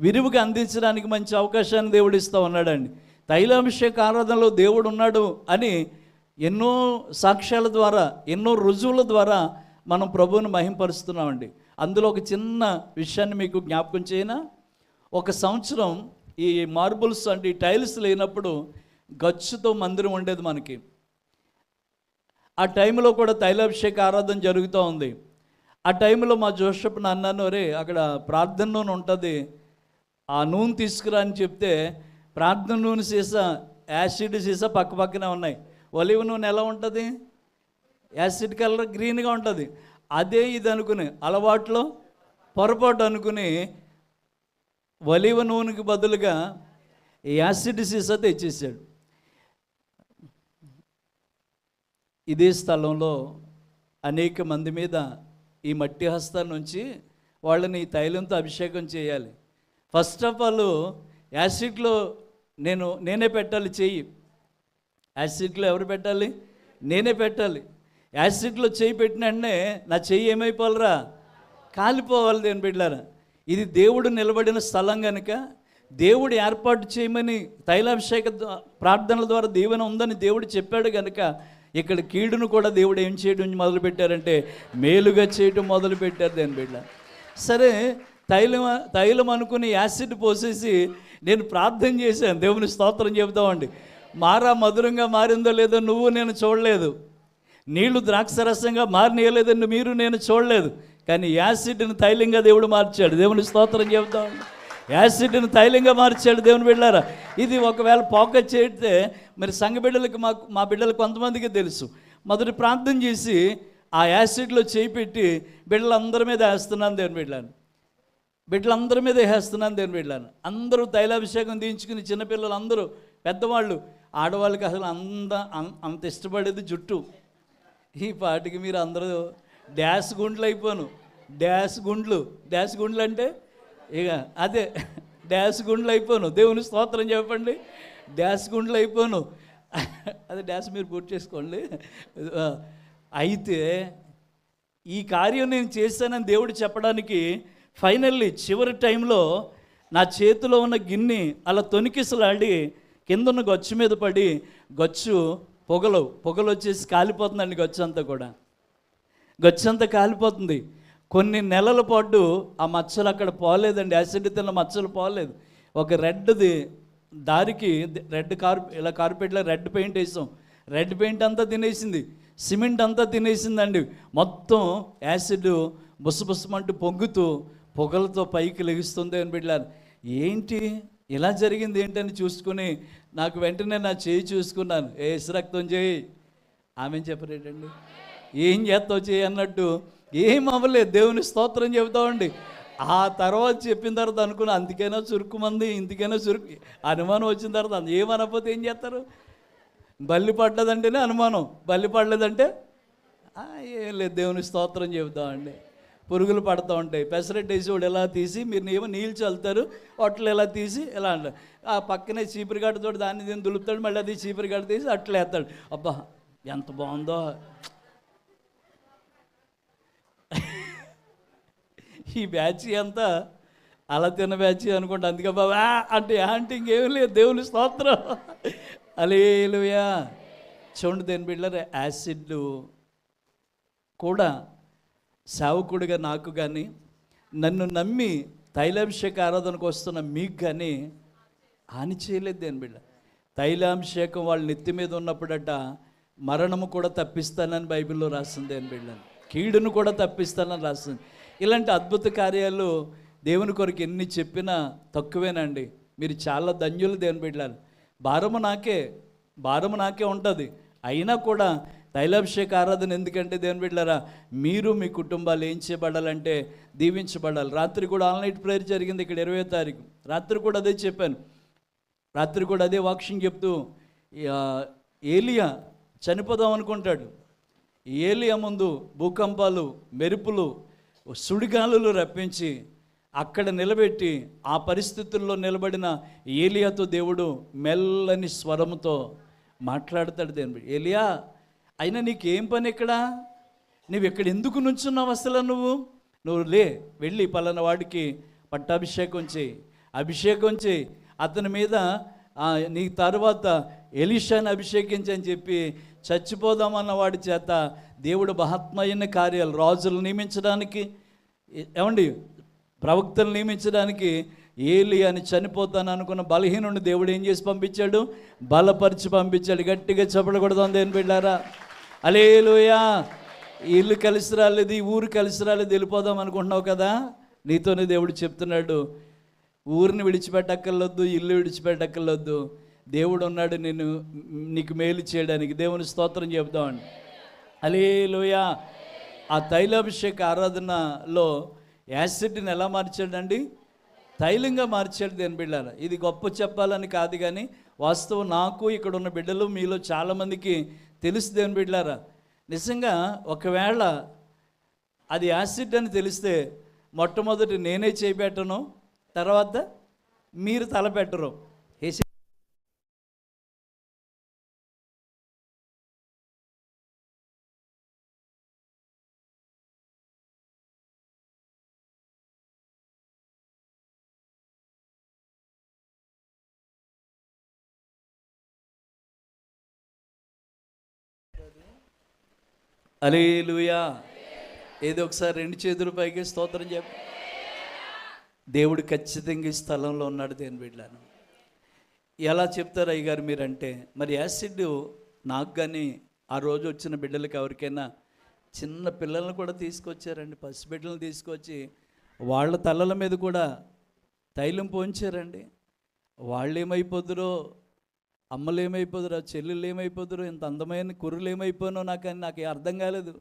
విరివిగా అందించడానికి మంచి అవకాశాన్ని దేవుడు ఇస్తూ ఉన్నాడండి. తైలాభిషేక ఆరాధనలో దేవుడు ఉన్నాడు అని ఎన్నో సాక్ష్యాల ద్వారా, ఎన్నో రుజువుల ద్వారా మనం ప్రభువుని మహింపరుస్తున్నామండి. అందులో ఒక చిన్న విషయాన్ని మీకు జ్ఞాపకం చేయనా? ఒక సంవత్సరం ఈ మార్బుల్స్ అంటే ఈ టైల్స్ లేనప్పుడు గచ్చుతో మందిరం ఉండేది మనకి. ఆ టైంలో కూడా తైలాభిషేక ఆరాధన జరుగుతూ ఉంది. ఆ టైంలో మా జోసెఫ్ అన్నాను, రే అక్కడ ప్రార్థన నూనె ఉంటుంది, ఆ నూనె తీసుకురా అని చెప్తే ప్రార్థన నూనె సీసా, యాసిడ్ సీసా పక్క పక్కనే ఉన్నాయి. ఒలివ్ నూనె ఎలా ఉంటుంది? యాసిడ్ కలర్ గ్రీన్గా ఉంటుంది. అదే ఇది అనుకుని అలవాట్లో పొరపాటు అనుకుని ఒలివ నూనెకి బదులుగా యాసిడ్ సీసా తెచ్చేసాడు. ఇదే స్థలంలో అనేక మంది మీద ఈ మట్టి హస్తాల నుంచి వాళ్ళని తైలంతో అభిషేకం చేయాలి. ఫస్ట్ ఆఫ్ ఆల్ యాసిడ్లో నేనే పెట్టాలి చెయ్యి. యాసిడ్లో ఎవరు పెట్టాలి? నేనే పెట్టాలి. యాసిడ్లో చెయ్యి పెట్టిన వెంటనే నా చెయ్యి ఏమైపోవాలరా? కాలిపోవాలి. దేని బిడ్డలారా, ఇది దేవుడు నిలబడిన స్థలం కనుక దేవుడు ఏర్పాటు చేయమని తైలాభిషేక ప్రార్థనల ద్వారా దీవెన ఉందని దేవుడు చెప్పాడు కనుక ఇక్కడ కీడును కూడా దేవుడు ఏం చేయడం మొదలుపెట్టారంటే మేలుగా చేయడం మొదలుపెట్టారు. దేని బిడ్డ సరే తైలం అనుకుని యాసిడ్ పోసేసి నేను ప్రార్థన చేశాను. దేవుని స్తోత్రం చెబుతామండి. మారా మధురంగా మారిందో లేదో నువ్వు నేను చూడలేదు, నీళ్లు ద్రాక్షరసంగా మారినలేదని మీరు నేను చూడలేదు, కానీ యాసిడ్ని తైలంగా దేవుడు మార్చాడు. దేవుని స్తోత్రం చెబుతామండి. యాసిడ్ని తైలంగా మార్చాడు దేవుని బిడ్డలారా. ఇది ఒకవేళ పోకట్ చేస్తే మరి సంఘ బిడ్డలకు మా బిడ్డలకు కొంతమందికి తెలుసు. మొదటి ప్రార్థన చేసి ఆ యాసిడ్లో చేయి పెట్టి బిడ్డలందరి మీద వేస్తున్నాను దేవుని బిడ్డలను, బిడ్డలందరి మీద వేస్తున్నాను దేవుని బిడ్డలను. అందరూ తైలాభిషేకం తీయించుకుని చిన్నపిల్లలు అందరూ, పెద్దవాళ్ళు, ఆడవాళ్ళకి అసలు అంత ఇష్టపడేది జుట్టు. ఈ పాటికి మీరు అందరూ డ్యాష్ గుండ్లు అయిపోను. డ్యాష్ గుండ్లు అంటే ఇక అదే డ్యాష్ గుండ్లు అయిపోను. దేవుని స్తోత్రం చెప్పండి. డ్యాష్ గుండ్లు అయిపోను. అదే డ్యాష్ మీరు పూర్తి చేసుకోండి. అయితే ఈ కార్యం నేను చేశానని దేవుడు చెప్పడానికి ఫైనల్లీ చివరి టైంలో నా చేతిలో ఉన్న గిన్నె అలా తొనికిసలాడి కిందన్న గచ్చు మీద పడి గచ్చు పొగలు వచ్చేసి కాలిపోతుందండి. గచ్చు అంతా కాలిపోతుంది. కొన్ని నెలల పాటు ఆ మచ్చలు అక్కడ పోలేదండి. యాసిడ్ తిన్న మచ్చలు పోలేదు. ఒక రెడ్ది దారికి ఇలా కార్పెట్లో రెడ్ పెయింట్ వేసాం. రెడ్ పెయింట్ అంతా తినేసింది, సిమెంట్ అంతా తినేసిందండి. మొత్తం యాసిడ్ బుసబుసమంటూ పొంగుతూ పొగలతో పైకి లెగుస్తుంది అని బిడ్డలారు. ఏంటి ఇలా జరిగింది ఏంటని చూసుకుని నాకు వెంటనే నా చేయి చూసుకున్నాను. రక్తం చేయి. ఆమె చెప్పరేటండి, ఏం చేస్తావు చేయి అన్నట్టు. ఏం అవ్వలేదు. దేవుని స్తోత్రం చెబుతామండి. ఆ తర్వాత చెప్పిన తర్వాత అనుకున్నా అందుకైనా చురుకుమంది, ఇందుకైనా చురుకు అనుమానం వచ్చిన తర్వాత ఏమనకపోతే ఏం చేస్తారు? బల్లి పడ్డదంటేనే అనుమానం, బల్లి పడలేదంటే ఏం లేదు. దేవుని స్తోత్రం చెబుతామండి. పురుగులు పడుతూ ఉంటాయి. పెసరెట్ వేసి వాడు ఎలా తీసి మీరు ఏమో నీళ్ళు చల్లుతారు, అట్లు ఎలా తీసి ఎలా అంటారు. ఆ పక్కనే చీపురు గడ్డతో దీన్ని దులుపుతాడు, మళ్ళీ అది చీపురు గడ్డ తీసి అట్లా వేస్తాడు. అబ్బా ఎంత బాగుందో. ఈ బ్యాచ్ అంతా అలా తిన్న బ్యాచ్ అనుకుంటా. అందుకే బాబా అంటే అంటే ఇంకేం లేదు. దేవుని స్తోత్రం. హల్లెలూయా. చూడండి దేని బిడ్డలారా, యాసిడ్ కూడా సేవకుడిగా నాకు కానీ నన్ను నమ్మి తైలాభిషేక ఆరాధనకు వస్తున్న మీకు కానీ హాని చేయలేదు దేని బిడ్డ. తైలాభిషేకం వాళ్ళ నెత్తి మీద ఉన్నప్పుడట మరణము కూడా తప్పిస్తానని బైబిల్లో రాసింది దేని బిడ్డ. కీడును కూడా తప్పిస్తానని రాసింది. ఇలాంటి అద్భుత కార్యాలు దేవుని కొరకు ఎన్ని చెప్పినా తక్కువేనండి. మీరు చాలా ధన్యులు దేవుని బిడ్డలారు. భారము నాకే ఉంటుంది. అయినా కూడా తైలాభిషేక ఆరాధన ఎందుకంటే దేవుని బిడ్డలారా, మీరు మీ కుటుంబాలు ఏం చేయబడాలంటే దీవించబడాలి. రాత్రి కూడా ఆన్లైన్ ప్రేయర్ జరిగింది ఇక్కడ 20వ తారీఖు. రాత్రి కూడా అదే చెప్పాను. రాత్రి కూడా అదే వాక్యం చెప్తూ ఏలియా చనిపోదాం అనుకుంటాడు. ఏలియా ముందు భూకంపాలు, మెరుపులు, సుడిగాలులు రప్పించి అక్కడ నిలబెట్టి ఆ పరిస్థితుల్లో నిలబడిన ఏలియాతో దేవుడు మెల్లని స్వరముతో మాట్లాడతాడు. దేవుడు, ఏలియా అయినా నీకేం పని ఇక్కడ? నువ్వు ఇక్కడ ఎందుకు నుంచున్నావు అసలు? నువ్వు లే, వెళ్ళి పలానా వాడికి పట్టాభిషేకం చేయి, అభిషేకం చేయి, అతని మీద నీ తర్వాత ఎలీషాని అభిషేకించి అని చెప్పి చచ్చిపోదామన్న వాడి చేత దేవుడు మహాత్మైన కార్యాలు, రాజులు నియమించడానికి, ఏమండి ప్రవక్తలు నియమించడానికి ఏలి అని చనిపోతాను అనుకున్న బలహీనుడిని దేవుడు ఏం చేసి పంపించాడు? బలపరిచి పంపించాడు. గట్టిగా చెప్పకూడదు దేని బిడ్డారా? హల్లెలూయా. ఇల్లు కలిసి రాలేదు, ఈ ఊరు కలిసి రాలేదు, వెళ్ళిపోదాం అనుకుంటున్నావు కదా, నీతోనే దేవుడు చెప్తున్నాడు, ఊరిని విడిచిపెట్టక్కర్లొద్దు, ఇల్లు విడిచిపెట్టక్కర్లొద్దు, దేవుడు ఉన్నాడు నీకు మేలు చేయడానికి. దేవుని స్తోత్రం చెప్తామండి. హల్లెలూయా. ఆ తైలాభిషేక ఆరాధనలో యాసిడ్ని ఎలా మార్చాడండి? తైలంగా మార్చాడు దేని బిడ్డారా. ఇది గొప్ప చెప్పాలని కాదు, కానీ వాస్తవం నాకు ఇక్కడ ఉన్న బిడ్డలు మీలో చాలామందికి తెలుసు దేని బిడ్డారా. నిజంగా ఒకవేళ అది యాసిడ్ అని తెలిస్తే మొట్టమొదటి నేనే చేయబెట్టను, తర్వాత మీరు తలపెట్టరు. హల్లెలూయా. ఏదో ఒకసారి 2 చేతులు పైకి స్తోత్రం చెప్పు. దేవుడు ఖచ్చితంగా ఈ స్థలంలో ఉన్నాడు దేని బిడ్డలను. ఎలా చెప్తారు అయ్యగారు మీరంటే, మరి యాసిడ్ నాకు కానీ ఆ రోజు వచ్చిన బిడ్డలకి ఎవరికైనా చిన్న పిల్లలను కూడా తీసుకొచ్చారండి, పసిబిడ్డలను తీసుకొచ్చి వాళ్ళ తలల మీద కూడా తైలం పోంచారండి. వాళ్ళు ఏమైపోదురో, అమ్మలు ఏమైపోదురో, చెల్లెళ్ళు ఏమైపోదురో, ఇంత అందమైన కుర్రలు ఏమైపోయినో నాకు అర్థం కాలేదు.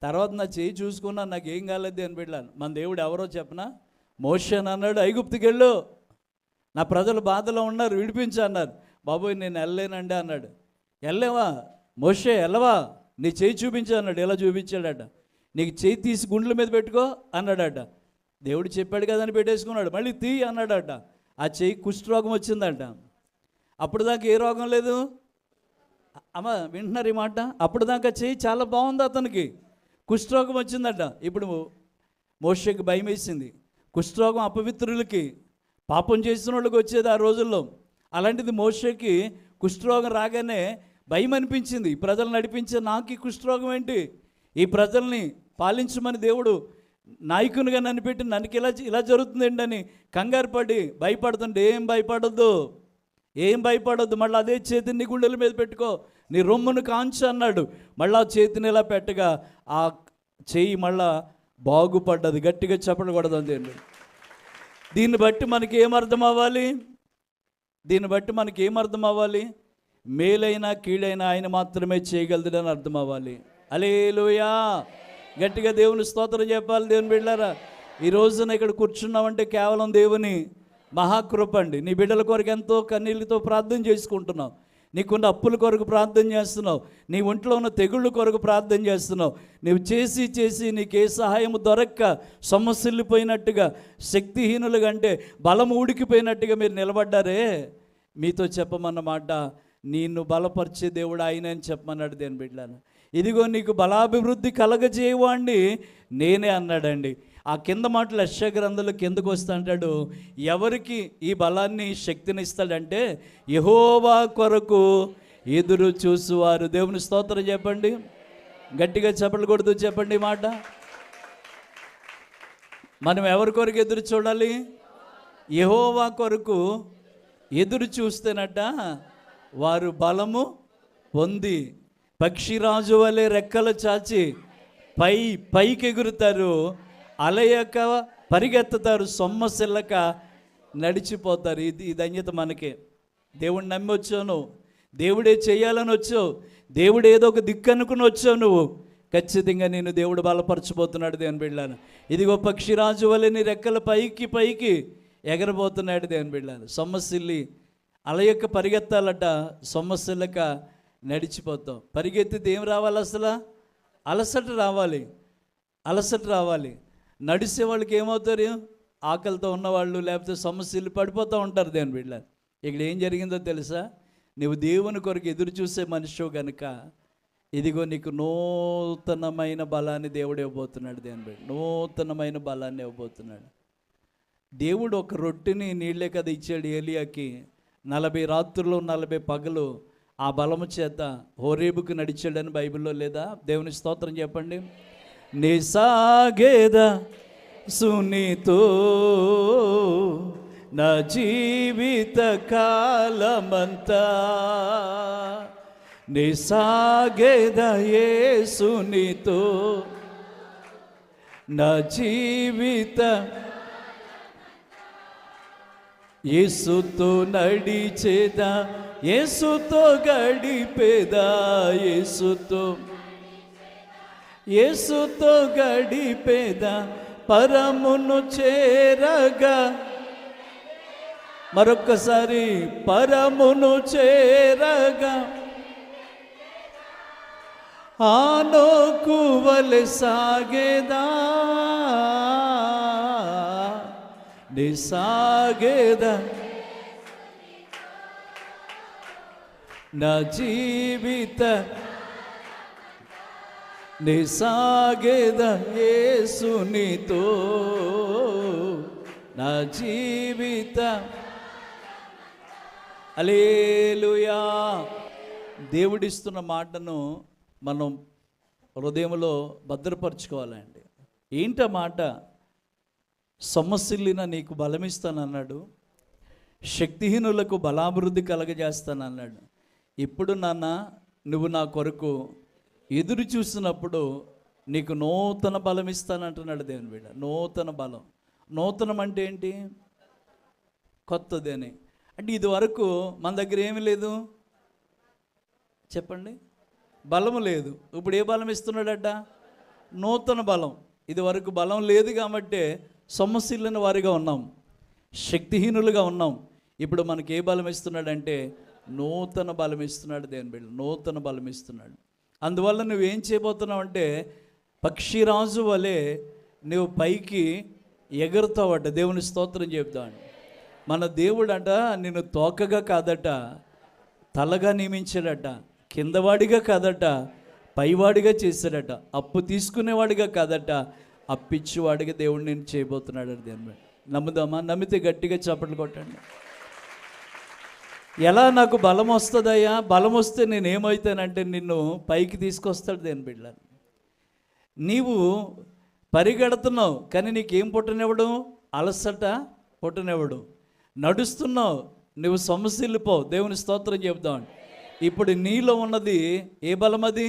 తర్వాత నా చేయి చూసుకున్నా నాకు ఏం కాలేదు అని బిడ్డలను. మన దేవుడు ఎవరో చెప్పనా? మోషే అన్నాడు, ఐగుప్తుకి వెళ్ళు, నా ప్రజలు బాధలో ఉన్నారు, విడిపించు అన్నారు. బాబోయ్ నేను వెళ్ళలేనండి అన్నాడు. వెళ్ళలేవా మోషే, వెళ్ళవా, నీ చేయి చూపించు అన్నాడు. ఎలా చూపించాడట? నీకు చేయి తీసి గుండెల మీద పెట్టుకో అన్నాడట. దేవుడు చెప్పాడు కదా అని పెట్టేసుకున్నాడు. మళ్ళీ తీ అన్నాడట. ఆ చేయి కుష్ఠరోగం వచ్చిందట. అప్పుడు దాకా ఏ రోగం లేదు. అమ్మ వింటున్నారు ఈ మాట? అప్పుడు దాకా చేయి చాలా బాగుంది, అతనికి కుష్ఠరోగం వచ్చిందట. ఇప్పుడు మోషేకి భయం వేసింది. కుష్ఠరోగం అపవిత్రులకి, పాపం చేసిన వాళ్ళకి వచ్చేది ఆ రోజుల్లో. అలాంటిది మోషేకి కుష్ఠరోగం రాగానే భయం అనిపించింది. ఈ ప్రజలు నడిపించే నాకు ఈ కుష్ఠరోగం ఏంటి? ఈ ప్రజల్ని పాలించమని దేవుడు నాయకునిగా నన్ను పెట్టి నన్ను ఇలా జరుగుతుంది ఏంటని కంగారు పడి భయపడుతుంటే, ఏం భయపడొద్దు, మళ్ళీ అదే చేతిని నీ గుండెల మీద పెట్టుకో, నీ రొమ్మును కాంచు అన్నాడు. మళ్ళీ ఆ చేతిని ఇలా పెట్టగా ఆ చెయ్యి మళ్ళా బాగుపడ్డది. గట్టిగా చెప్పకూడదు అండి. దీన్ని బట్టి మనకి ఏమర్థం అవ్వాలి? మేలైనా కీడైనా ఆయన మాత్రమే చేయగలదని అర్థం అవ్వాలి. హల్లెలూయా. గట్టిగా దేవుని స్తోత్రం చెప్పాలి. దేవుని బిడ్డలారా, ఈ రోజున ఇక్కడ కూర్చున్నామంటే కేవలం దేవుని మహాకృప అండి. నీ బిడ్డల కొరకు ఎంతో కన్నీళ్ళతో ప్రార్థన చేసుకుంటున్నావు, నీకున్న అప్పుల కొరకు ప్రార్థన చేస్తున్నావు, నీ ఒంట్లో ఉన్న తెగుళ్ళ కొరకు ప్రార్థన చేస్తున్నావు. నువ్వు చేసి నీకు ఏ సహాయము దొరక్క సొమ్మసిల్లిపోయినట్టుగా, శక్తిహీనులుగా అంటే బలం ఊడికిపోయినట్టుగా మీరు నిలబడ్డారే. మీతో చెప్పమన్నమాట, నిన్ను బలపరిచే దేవుడు ఆయన అని చెప్పమన్నాడు దేని బిడ్డలను. ఇదిగో నీకు బలాభివృద్ధి కలగజేయవాడిని నేనే అన్నాడండి. ఆ కింద మాటలు యెషయా గ్రంథంలో కిందకు వస్తా అంటాడు, ఎవరికి ఈ బలాన్ని శక్తిని ఇస్తాడంటే యెహోవా కొరకు ఎదురు చూసువారు. దేవుని స్తోత్రం చెప్పండి, గట్టిగా చెప్పలు కొడుతూ చెప్పండి మాట. మనం ఎవరి కొరకు ఎదురు చూడాలి? యెహోవా కొరకు ఎదురు చూస్తేనట వారు బలము పొంది పక్షిరాజు వలె రెక్కలు చాచి పైకి ఎగురుతారు, అలయక పరిగెత్తుతారు, సొమ్మసిల్లక నడిచిపోతారు. ఈ ధన్యత మనకే. దేవుడిని నమ్మి వచ్చావు, దేవుడే చేయాలని వచ్చావు, దేవుడు ఏదో ఒక దిక్కు అనుకుని వచ్చావు, నువ్వు ఖచ్చితంగా నేను దేవుడు బలపరచబోతున్నాడు దేవుని బిడ్డలను. ఇదిగో పక్షిరాజు వలె నీ రెక్కల పైకి ఎగరబోతున్నాడు దేవుని బిడ్డలను. సొమ్మసిల్లి అలయక పరిగెత్తాలట, సొమ్మసిల్లక నడిచిపోతాం. పరిగెత్తితే ఏం రావాలి? అసలు అలసట రావాలి. నడిచే వాళ్ళకి ఏమవుతారు? ఆకలితో ఉన్నవాళ్ళు, లేకపోతే సమస్యలు పడిపోతూ ఉంటారు దేవుని బిడ్డలు. ఇక్కడ ఏం జరిగిందో తెలుసా? నువ్వు దేవుని కొరకు ఎదురు చూసే మనిషివు కనుక ఇదిగో నీకు నూతనమైన బలాన్ని దేవుడు ఇవ్వబోతున్నాడు. దేవుని నూతనమైన బలాన్ని ఇవ్వబోతున్నాడు. దేవుడు ఒక రొట్టెని నీళ్ళే కదా ఇచ్చాడు ఏలియాకి. 40 రాత్రులు 40 పగలు ఆ బలము చేత హోరేబుకు నడిచాడని బైబిల్లో లేదా? దేవుని స్తోత్రం చెప్పండి. నిసాగేదా సునీతో నా జీవిత కాలమంతా, నిసాగేదా యేసునితో నా జీవిత, యేసుతో నడిచేదా, యేసుతో గడిపేదా, యేసుతో గడిపేదా, పరమును చేరగా, మరొక్కసారి పరమును చేరగా, ఆనోకు వలె సాగేదా, నిసాగేదా నా జీవిత, నిసాగేదా యేసునితో నా జీవిత. హల్లెలూయా. దేవుడిస్తున్న మాటను మనం హృదయంలో భద్రపరచుకోవాలండి. ఏంట మాట? సొమ్మసిల్లిన నీకు బలమిస్తానన్నాడు, శక్తిహీనులకు బలాభివృద్ధి కలగజేస్తానన్నాడు. ఇప్పుడు నాన్న నువ్వు నా కొరకు ఎదురు చూసినప్పుడు నీకు నూతన బలం ఇస్తానంటున్నాడు దేవుని బిడ్డ. నూతన బలం. నూతనం అంటే ఏంటి? కొత్తది అని. అంటే ఇది వరకు మన దగ్గర ఏమి లేదు చెప్పండి, బలము లేదు. ఇప్పుడు ఏ బలం ఇస్తున్నాడట? నూతన బలం. ఇది వరకు బలం లేదు కాబట్టి సొమ్మసిల్లిన వారిగా ఉన్నాం, శక్తిహీనులుగా ఉన్నాం. ఇప్పుడు మనకి ఏ బలం ఇస్తున్నాడంటే నూతన బలం ఇస్తున్నాడు దేవుని బిడ్డ. నూతన బలం ఇస్తున్నాడు. అందువల్ల నువ్వేం చేయబోతున్నావు అంటే పక్షిరాజు వలె నువ్వు పైకి ఎగురుతావట. దేవుని స్తోత్రం చెప్తాను. మన దేవుడట నిన్ను తోకగా కాదట తలగా నియమించాడట, కిందవాడిగా కాదట పైవాడిగా చేశాడట, అప్పు తీసుకునేవాడిగా కాదట అప్పిచ్చేవాడిగా దేవుడు నేను చేయబోతున్నాడు. దేవుని నమ్ముదామా? నమ్మితే గట్టిగా చప్పట్లు కొట్టండి. ఎలా నాకు బలం వస్తుందయ్యా? బలం వస్తే నేను ఏమవుతానంటే నిన్ను పైకి తీసుకొస్తాడు దేవుని బిడ్డ. నీవు పరిగెడుతున్నావు కానీ నీకేం పుట్టనివ్వడు? అలసట పుట్టనివ్వడు. నడుస్తున్నావు, నువ్వు సొమ్మసిల్లిపోవు. దేవుని స్తోత్రం చెప్తాం. ఇప్పుడు నీలో ఉన్నది ఏ బలం? అది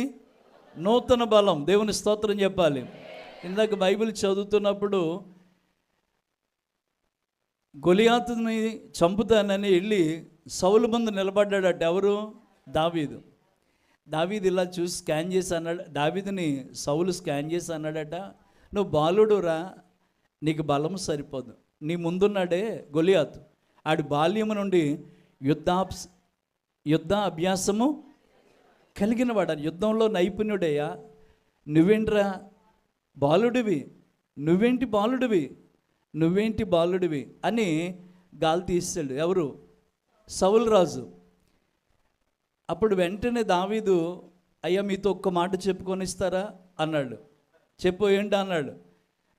నూతన బలం. దేవుని స్తోత్రం చెప్పాలి. ఇందాక బైబిల్ చదువుతున్నప్పుడు గొలియాతుని చంపుతానని వెళ్ళి సౌలు ముందు నిలబడ్డాడట. ఎవరు? దావీదు. దావీదు ఇలా చూసి స్కాన్ చేసి అన్నాడు, దావీదుని సౌలు స్కాన్ చేసి అన్నాడట, నువ్వు బాలుడురా, నీకు బలం సరిపోదు. నీ ముందున్నాడే గొలియాతు, ఆడి బాల్యము నుండి యుద్ధ అభ్యాసము కలిగిన వాడు, యుద్ధంలో నైపుణ్యుడయ్యా. నువ్వేంట్రా బాలుడివి, నువ్వేంటి బాలుడివి అని గాలి తీసాడు. ఎవరు? సౌలు రాజు. అప్పుడు వెంటనే దావీదు, అయ్యా మీతో ఒక్క మాట చెప్పుకొనిస్తారా అన్నాడు. చెప్పు ఏంటి అన్నాడు.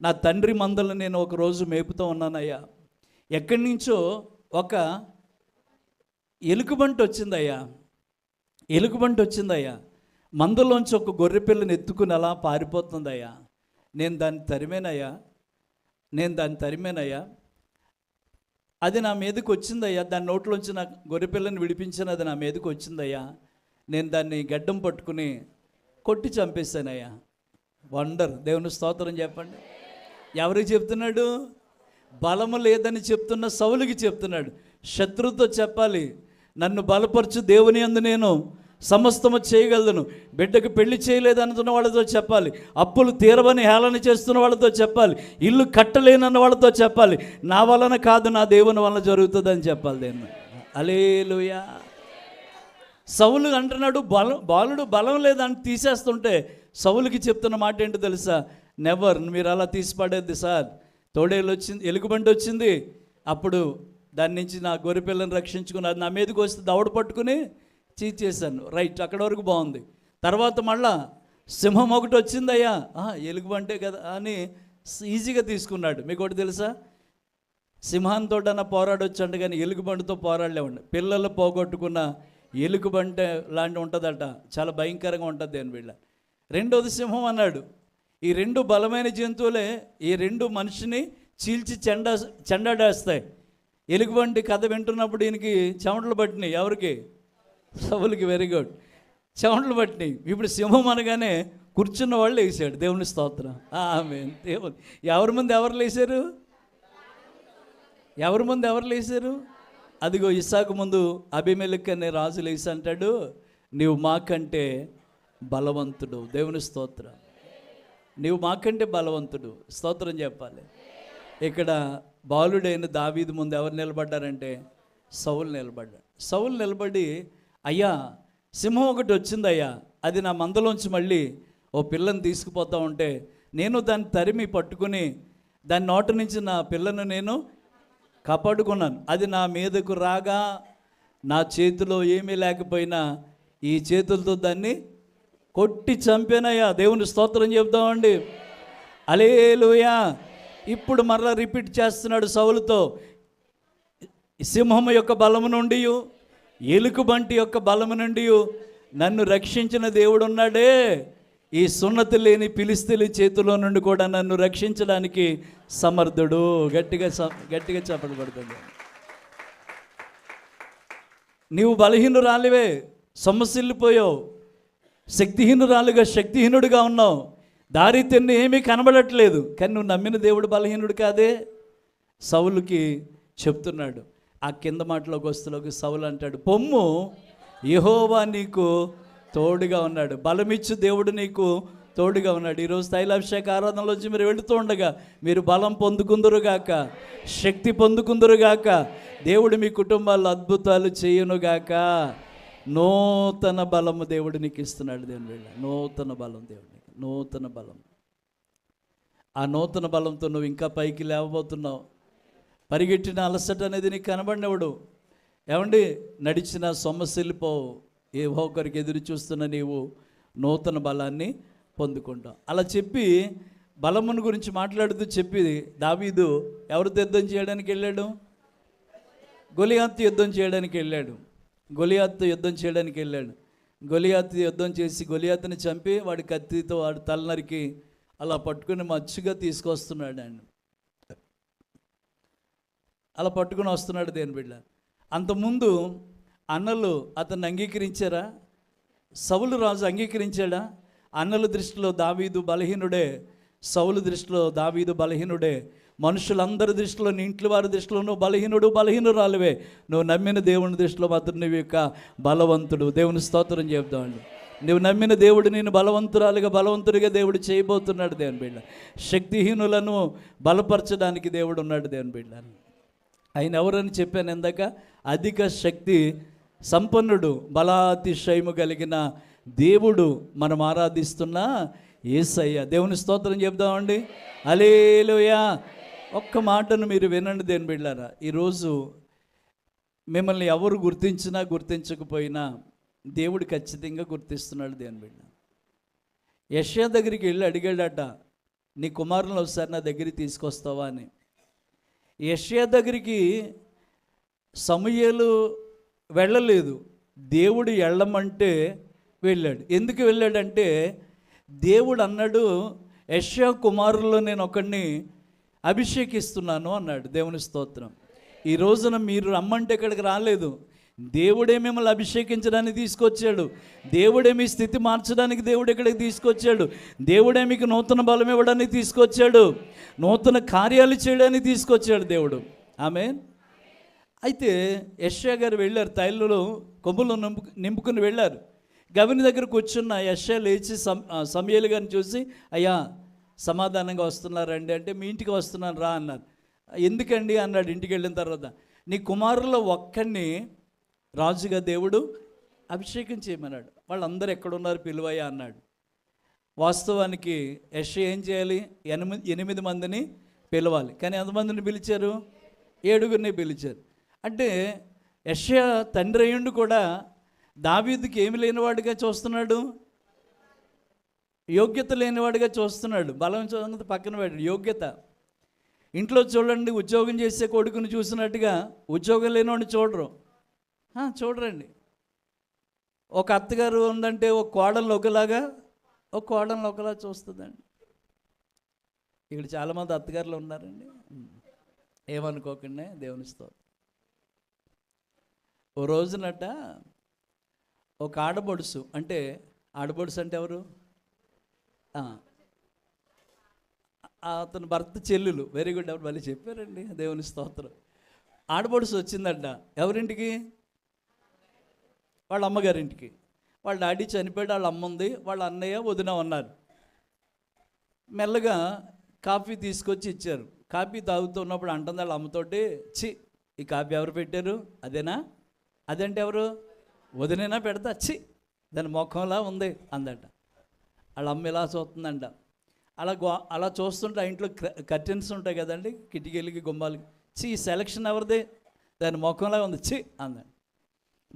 నా తండ్రి మందలు నేను ఒకరోజు మేపుతూ ఉన్నానయ్యా, ఎక్కడి నుంచో ఒక ఎలుగుబంటి వచ్చిందయ్యా, మందలోంచి ఒక గొర్రె పిల్లని ఎత్తుకుని అలా పారిపోతుందయ్యా. నేను దాన్ని తరిమేనయ్యా, అది నా మీదకి వచ్చిందయ్యా, దాని నోట్లోంచి నా గొర్రెపిల్లని విడిపించిన అది నా మీదకి వచ్చిందయ్యా, నేను దాన్ని గడ్డం పట్టుకుని కొట్టి చంపేశానయ్యా. వండర్. దేవుని స్తోత్రం చెప్పండి. ఎవరికి చెప్తున్నాడు? బలము లేదని చెప్తున్న సౌలుకి చెప్తున్నాడు. శత్రువుతో చెప్పాలి, నన్ను బలపరచు దేవుని యందు నేను సమస్తము చేయగలను. బిడ్డకు పెళ్లి చేయలేదనుకున్న వాళ్ళతో చెప్పాలి, అప్పులు తీరవని హేళన చేస్తున్న వాళ్ళతో చెప్పాలి, ఇల్లు కట్టలేనన్న వాళ్ళతో చెప్పాలి, నా వలన కాదు నా దేవుని వలన జరుగుతుందని చెప్పాలి. దేవుని హల్లెలూయా. సౌలు అంటున్నాడు బాలుడు బలం లేదని తీసేస్తుంటే సౌలుకి చెప్తున్న మాట ఏంటో తెలుసా? నెవర్, మీరు అలా తీసిపడేది సార్. తోడేళ్ళు వచ్చింది, ఎలుగుబంటి వచ్చింది, అప్పుడు దాని నుంచి నా గొర్రె పిల్లని రక్షించుకుని అది నా మీదకి వస్తే దవడ పట్టుకుని చీచేశాను. రైట్, అక్కడ వరకు బాగుంది. తర్వాత మళ్ళా సింహం ఒకటి వచ్చిందయ్యా, ఎలుగుబంటే కదా అని ఈజీగా తీసుకున్నాడు. మీకు ఒకటి తెలుసా, సింహంతో పోరాడొచ్చు అంటే కానీ ఎలుగుబంటితో పోరాడలేమండి. పిల్లలు పోగొట్టుకున్న ఎలుగుబంట లాంటి ఉంటుందట, చాలా భయంకరంగా ఉంటుంది అని వీళ్ళ. రెండోది సింహం అన్నాడు. ఈ రెండు బలమైన జంతువులే, ఈ రెండు మనిషిని చీల్చి చెండాడేస్తాయి. ఎలుగుబంటి కథ వింటున్నప్పుడు ఈయనకి చెమటలు పట్టినాయి. ఎవరికి? సౌలుకి. వెరీ గుడ్, చెమటలు పట్టినాయి. ఇప్పుడు సింహం అనగానే కూర్చున్న వాళ్ళు వేసాడు. దేవుని స్తోత్రం, ఆమేన్. దేవుని ఎవరి ముందు ఎవరు లేచారు? ఎవరి ముందు ఎవరు లేచారు? అదిగో ఇస్సాకు ముందు అబీమెలెకు అనే రాజు లేచి అంటాడు, నీవు మాకంటే బలవంతుడు. దేవుని స్తోత్రం, నీవు మాకంటే బలవంతుడు. స్తోత్రం చెప్పాలి. ఇక్కడ బాలుడైన దావీదు ముందు ఎవరు నిలబడ్డారంటే సౌలు నిలబడ్డాడు. సౌలు నిలబడి, అయ్యా సింహం ఒకటి వచ్చిందయ్యా, అది నా మందలోంచి మళ్ళీ ఓ పిల్లని తీసుకుపోతా ఉంటే నేను దాన్ని తరిమి పట్టుకుని దాని నోట నుంచి నా పిల్లను నేను కాపాడుకున్నాను. అది నా మీదకు రాగా నా చేతిలో ఏమీ లేకపోయినా ఈ చేతులతో దాన్ని కొట్టి చంపానయ్యా. దేవుని స్తోత్రం చెప్తామండి. హల్లెలూయా. ఇప్పుడు మరలా రిపీట్ చేస్తున్నాడు సౌలుతో, సింహం యొక్క బలము నుండి, ఎలుగుబంటి యొక్క బలము నుండి నన్ను రక్షించిన దేవుడు ఉన్నాడే, ఈ సున్నతి లేని ఫిలిష్తీయుల చేతిలో నుండి కూడా నన్ను రక్షించడానికి సమర్థుడు. గట్టిగా చెప్పబడుతుంది. నీవు బలహీనురాలివే, సొమ్మసిల్లిపోయావు, శక్తిహీనురాలుగా శక్తిహీనుడిగా ఉన్నావు, దారి తెన్ను ఏమీ కనబడట్లేదు, కానీ నువ్వు నమ్మిన దేవుడు బలహీనుడు కాదే. సౌలుకి చెప్తున్నాడు. ఆ కింద మాటలోకి వస్తులోకి సౌలు అంటాడు, పొమ్ము, యెహోవా నీకు తోడుగా ఉన్నాడు, బలమిచ్చు దేవుడు నీకు తోడుగా ఉన్నాడు. ఈరోజు తైలాభిషేక ఆరాధనలోంచి మీరు వెళుతూ ఉండగా మీరు బలం పొందుకుందురుగాక, శక్తి పొందుకుందురుగాక, దేవుడు మీ కుటుంబాల్లో అద్భుతాలు చేయునుగాక. నూతన బలము దేవుడు నీకు ఇస్తున్నాడు. దేవుని వేళ నూతన బలం, దేవుడు నీకు నూతన బలం. ఆ నూతన బలంతో నువ్వు ఇంకా పైకి లేవబోతున్నావు. పరిగెట్టిన అలసట అనేది నీకు కనబడినవాడు. ఏమండి, నడిచిన సొమ్మసిల్లిపోవు. ఏ ఒకరికి ఎదురు చూస్తున్న నీవు నూతన బలాన్ని పొందుకుంటావు. అలా చెప్పి బలమును గురించి మాట్లాడుతూ చెప్పి దావీదు ఎవరితో యుద్ధం చేయడానికి వెళ్ళాడు? గొలియాతు యుద్ధం చేయడానికి వెళ్ళాడు. గొలియాతు యుద్ధం చేయడానికి వెళ్ళాడు. గొలియాతు యుద్ధం చేసి గొలియాతుని చంపి వాడి కత్తితో వాడి తల నరికి అలా పట్టుకుని మచ్చుగా తీసుకొస్తున్నాడు. ఆయన అలా పట్టుకుని వస్తున్నాడు. దేని బిడ్డ, అంతకుముందు అన్నలు అతన్ని అంగీకరించారా? సౌలు రాజు అంగీకరించాడా? అన్నల దృష్టిలో దావీదు బలహీనుడే, సౌలు దృష్టిలో దావీదు బలహీనుడే, మనుషులందరి దృష్టిలో, నీ ఇంట్లో వారి దృష్టిలో నువ్వు బలహీనుడు, బలహీనురాలువే. నువ్వు నమ్మిన దేవుని దృష్టిలో మాత్రం నువ్వు యొక్క బలవంతుడు. దేవుని స్తోత్రం చెప్తామండి. నువ్వు నమ్మిన దేవుడు నేను బలవంతుడిగా దేవుడు చేయబోతున్నాడు. దేవుని బిడ్డ, శక్తిహీనులను బలపరచడానికి దేవుడు ఉన్నాడు. దేవుని బిడ్డ, ఆయన ఎవరని చెప్పాను ఇందాక? అధిక శక్తి సంపన్నుడు, బలాతిశయము కలిగిన దేవుడు మనం ఆరాధిస్తున్న యేసయ్య. దేవుని స్తోత్రం చెప్దామండి. హల్లెలూయా. ఒక్క మాటను మీరు వినండి దేవుని బిడ్డలారా. ఈరోజు మిమ్మల్ని ఎవరు గుర్తించినా గుర్తించకపోయినా దేవుడు ఖచ్చితంగా గుర్తిస్తున్నాడు. దేవుని బిడ్డ, యెషయా దగ్గరికి వెళ్ళి అడిగాడట, నీ కుమారులను ఒకసారి నా దగ్గరికి తీసుకొస్తావా అని. యెషయా దగ్గరికి సమూయేలు వెళ్ళలేదు, దేవుడు వెళ్ళమంటే వెళ్ళాడు. ఎందుకు వెళ్ళాడంటే దేవుడు అన్నాడు, యెషయా కుమారుల్లో నేను ఒకడిని అభిషేకిస్తున్నాను అన్నాడు. దేవుని స్తోత్రం. ఈ రోజున మీరు రమ్మంటే ఇక్కడికి రాలేదు, దేవుడే మిమ్మల్ని అభిషేకించడానికి తీసుకొచ్చాడు. దేవుడే మీ స్థితి మార్చడానికి దేవుడు ఇక్కడికి తీసుకొచ్చాడు. దేవుడే మీకు నూతన బలం ఇవ్వడానికి తీసుకొచ్చాడు. నూతన కార్యాలు చేయడానికి తీసుకొచ్చాడు దేవుడు. ఆమేన్. అయితే యెషయా గారు వెళ్ళారు, తైలంలో కొమ్ములు నింపుకుని వెళ్ళారు. గవిని దగ్గర కూర్చున్న యెషయా లేచి సమూయేలు గారిని చూసి, అయ్యా సమాధానంగా వస్తున్నారండి అంటే, మీ ఇంటికి వస్తున్నాను రా అన్నారు. ఎందుకండి అన్నాడు. ఇంటికి వెళ్ళిన తర్వాత, నీ కుమారుల్లో ఒక్కడిని రాజుగా దేవుడు అభిషేకం చేయమన్నాడు. వాళ్ళందరూ ఎక్కడున్నారు పిలువయ్యా అన్నాడు. వాస్తవానికి యెషయా ఏం చేయాలి? 8 మందిని పిలవాలి. కానీ ఎంతమందిని పిలిచారు? 7గురిని పిలిచారు. అంటే యెషయా తండ్రి అయ్యుండి కూడా దావీదుకి ఏమి లేనివాడిగా చూస్తున్నాడు, యోగ్యత లేనివాడిగా చూస్తున్నాడు. బలం సంగతి పక్కన పెట్టాడు, యోగ్యత. ఇంట్లో చూడండి, ఉద్యోగం చేసే కొడుకుని చూసినట్టుగా ఉద్యోగం లేనివాడిని చూడరు. చూడరండి. ఒక అత్తగారు ఉందంటే ఒక కోడలు ఒకలాగా, ఒక కోడలను ఒకలా చూస్తుందండి. ఇక్కడ చాలామంది అత్తగారులు ఉన్నారండి, ఏమనుకోకుండా దేవుని స్తోత్రం. ఓ రోజునట ఒక ఆడబడుసు, అంటే ఆడబడుసు అంటే ఎవరు? అతని భర్త చెల్లెలు. వెరీ గుడ్, ఎవరు మళ్ళీ చెప్పారండి, దేవుని స్తోత్రం. ఆడబడుసు వచ్చిందంట ఎవరింటికి? వాళ్ళ అమ్మగారింటికి. వాళ్ళ డాడీ చనిపోయాడు, వాళ్ళ అమ్మ ఉంది, వాళ్ళ అన్నయ్య వదిన ఉన్నారు. మెల్లగా కాఫీ తీసుకొచ్చి ఇచ్చారు. కాఫీ తాగుతున్నప్పుడు అంటుంది వాళ్ళ అమ్మతోటి, చి ఈ కాఫీ ఎవరు పెట్టారు? అదేనా? అదంటే ఎవరు? వదినైనా పెడతా, చి దాని ముఖంలా ఉంది అందట. వాళ్ళ అమ్మ ఇలా చూస్తుందంట. అలా చూస్తుంటే ఆ ఇంట్లో కర్టెన్స్ ఉంటాయి కదండి, కిటికీలకి గుమ్మాలకి. చి ఈ సెలక్షన్ ఎవరిది? దాని ముఖంలా ఉంది, చి అందండి.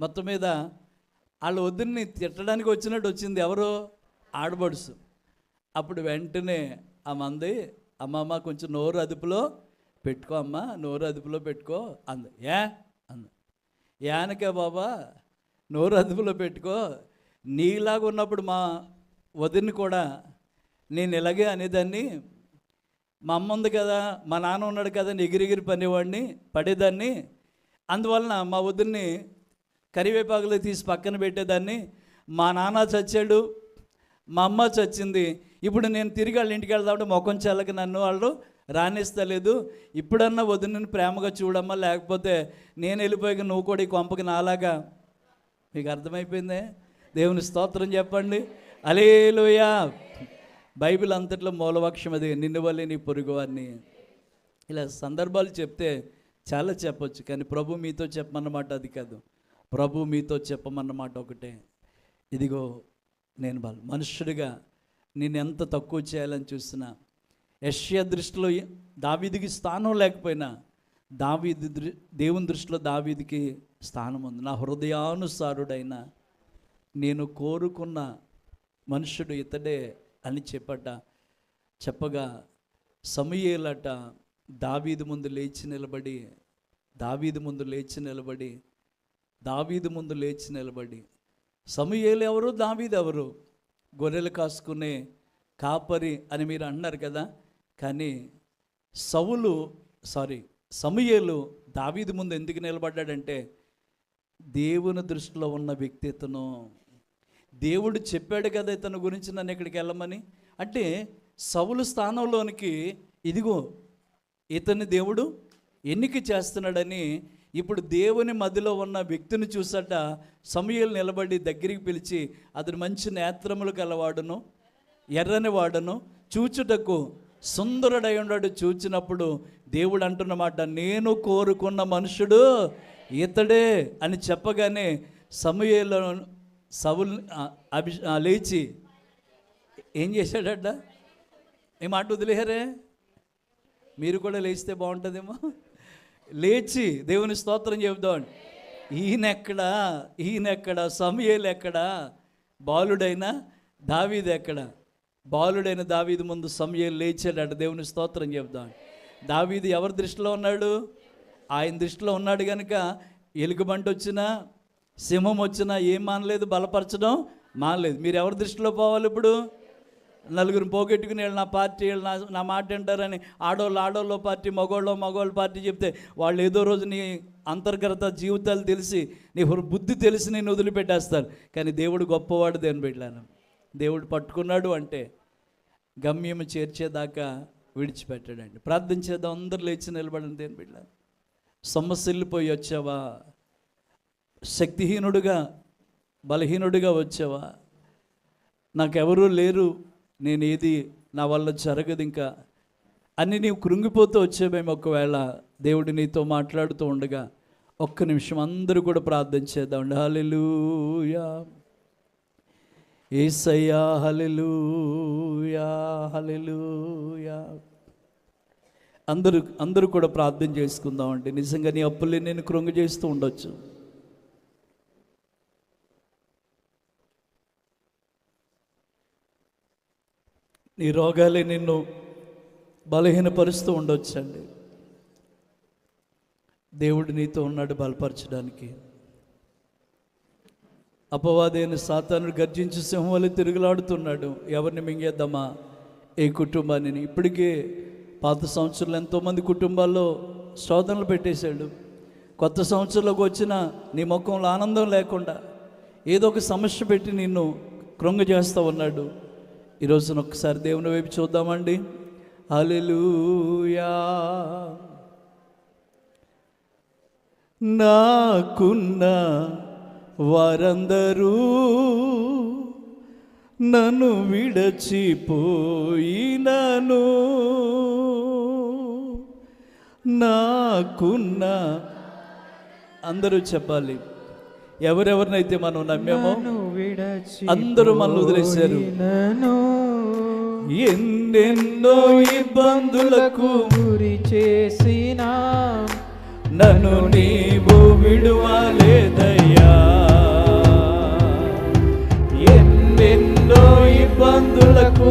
మొత్తం మీద వాళ్ళ వదిన్ని తిట్టడానికి వచ్చినట్టు వచ్చింది ఎవరు? ఆడబడుసు. అప్పుడు వెంటనే ఆ మంది, అమ్మమ్మ కొంచెం నోరు అదుపులో పెట్టుకో అమ్మ, నోరు అదుపులో పెట్టుకో అంది. అంది. యానకే బాబా, నోరు అదుపులో పెట్టుకో, నీలాగా ఉన్నప్పుడు మా వదిన్ని కూడా నేను ఇలాగే అనేదాన్ని. మా అమ్మ ఉంది కదా, మా నాన్న ఉన్నాడు కదా, ఎగిరిగిరి పడేదాన్ని. అందువలన మా వదిన్ని కరివేపాకులు తీసి పక్కన పెట్టేదాన్ని. మా నాన్న చచ్చాడు, మా అమ్మ చచ్చింది. ఇప్పుడు నేను తిరిగి వాళ్ళ ఇంటికి వెళ్దామంటే ముఖం చల్లక నన్ను వాళ్ళు రాణిస్తలేదు. ఇప్పుడన్నా వదినని ప్రేమగా చూడమ్మా, లేకపోతే నేను వెళ్ళిపోయాక నువ్వు కూడా ఈ కొంపకి నాలాగా. మీకు అర్థమైపోయిందే? దేవుని స్తోత్రం చెప్పండి, హల్లెలూయా. బైబిల్ అంతట్లో మూలవాక్యం అది, నిన్ను వల్లే నీ పొరుగువారిని. ఇలా సందర్భాలు చెప్తే చాలా చెప్పొచ్చు, కానీ ప్రభు మీతో చెప్పమన్నమాట అది కాదు. ప్రభు మీతో చెప్పమన్నమాట ఒకటే, ఇదిగో నేను మనుష్యుడిగా నేను ఎంత తక్కువ చేయాలని చూస్తున్నా. యెషయా దృష్టిలో దావీదుకి స్థానం లేకపోయినా దేవుని దృష్టిలో దావీదుకి స్థానం ఉంది. నా హృదయానుసారుడైన నేను కోరుకున్న మనుష్యుడు ఇతడే అని చెప్పగా సమూయేలట దావీదు ముందు లేచి నిలబడి సమూయేలు ఎవరు, దావీదు ఎవరు? గొర్రెలు కాసుకునే కాపరి అని మీరు అన్నారు కదా, కానీ సమూయేలు దావీదు ముందు ఎందుకు నిలబడ్డాడంటే దేవుని దృష్టిలో ఉన్న వ్యక్తి ఇతను. దేవుడు చెప్పాడు కదా ఇతని గురించి నన్ను ఇక్కడికి వెళ్ళమని. అంటే సౌలు స్థానంలోనికి ఇదిగో ఇతన్ని దేవుడు ఎన్నిక చేస్తున్నాడని ఇప్పుడు దేవుని మధ్యలో ఉన్న వ్యక్తిని చూసట సమూయేలు నిలబడి దగ్గరికి పిలిచి, అతను మంచి నేత్రములు కలవాడును, ఎర్రని వాడును, చూచుటకు సుందరుడై ఉన్నాడు. చూచినప్పుడు దేవుడు అంటున్నమాట, నేను కోరుకున్న మనుషుడు ఇతడే అని చెప్పగానే సమూయేలు సౌలు లేచి ఏం చేశాడట? ఏ మాట వదిలేరే, మీరు కూడా లేచితే బాగుంటుందేమో. లేచి దేవుని స్తోత్రం చెబుదాం. ఈయనెక్కడ సమూయేలు ఎక్కడా? బాలుడైన దావీదు ఎక్కడ? బాలుడైన దావీదు ముందు సమూయేలు లేచాడట. దేవుని స్తోత్రం చెబుదాం. దావీదు ఎవరి దృష్టిలో ఉన్నాడు? ఆయన దృష్టిలో ఉన్నాడు కనుక ఎలుగుబంటి వచ్చినా సింహం వచ్చినా ఏం మానలేదు, బలపరచడం మానలేదు. మీరు ఎవరి దృష్టిలో పోవాలి ఇప్పుడు? నలుగురిని పోగొట్టుకుని వీళ్ళు నా పార్టీ, వీళ్ళు నా మాట వింటారని ఆడోళ్ళ పార్టీ, మగోళ్ళ పార్టీ చెప్తే వాళ్ళు ఏదో రోజు నీ అంతర్గత జీవితాలు తెలిసి, నీ బుద్ధి తెలిసి నేను వదిలిపెట్టేస్తారు. కానీ దేవుడు గొప్పవాడు. దేని పెట్టాను, దేవుడు పట్టుకున్నాడు అంటే గమ్యం చేర్చేదాకా విడిచిపెట్టాడండి. ప్రార్థన చేద్దాం, అందరూ లేచి నిలబడండి. దేని పెట్టాను, సమస్యలు వచ్చావా? శక్తిహీనుడుగా బలహీనుడిగా వచ్చావా? నాకెవరూ లేరు, నేను ఏది నా వల్ల జరగదు ఇంకా అని నీవు కృంగిపోతూ వచ్చేవేమో. ఒకవేళ దేవుడు నీతో మాట్లాడుతూ ఉండగా ఒక్క నిమిషం అందరూ కూడా ప్రార్థన చేద్దాం. హల్లెలూయా యేసయ్యా, హల్లెలూయా, హల్లెలూయా. అందరూ కూడా ప్రార్థన చేసుకుందామండి. నిజంగా నీ అప్పులే నేను కృంగి చేస్తూ ఉండొచ్చు. నీ రోగాలే నిన్ను బలహీనపరుస్తూ ఉండొచ్చండి. దేవుడు నీతో ఉన్నాడు బలపరచడానికి. అపవాదైన సాతానుడు గర్జించి సింహం వలె తిరుగులాడుతున్నాడు. ఎవరిని మింగేద్దామా? ఏ కుటుంబాన్ని? ఇప్పటికే పాత సంవత్సరంలో ఎంతోమంది కుటుంబాల్లో శోధనలు పెట్టేశాడు. కొత్త సంవత్సరంలోకి వచ్చిన నీ ముఖంలో ఆనందం లేకుండా ఏదో ఒక సమస్య పెట్టి నిన్ను కృంగజేస్తూ ఉన్నాడు. ఈరోజున ఒక్కసారి దేవుని వైపు చూద్దామండి. హల్లెలూయా. నాకున్న వారందరూ నన్ను విడచిపోయినను, నాకున్న అందరూ చెప్పాలి. ఎవరెవరినైతే మనం నమ్మామో అందరూ మనల్ని వదిలేశారు. ఎన్నెన్నో ఇబ్బందులకు గురి చేసిన నన్ను నీవు విడువలేదయ్యా. ఎన్నెన్నో ఇబ్బందులకు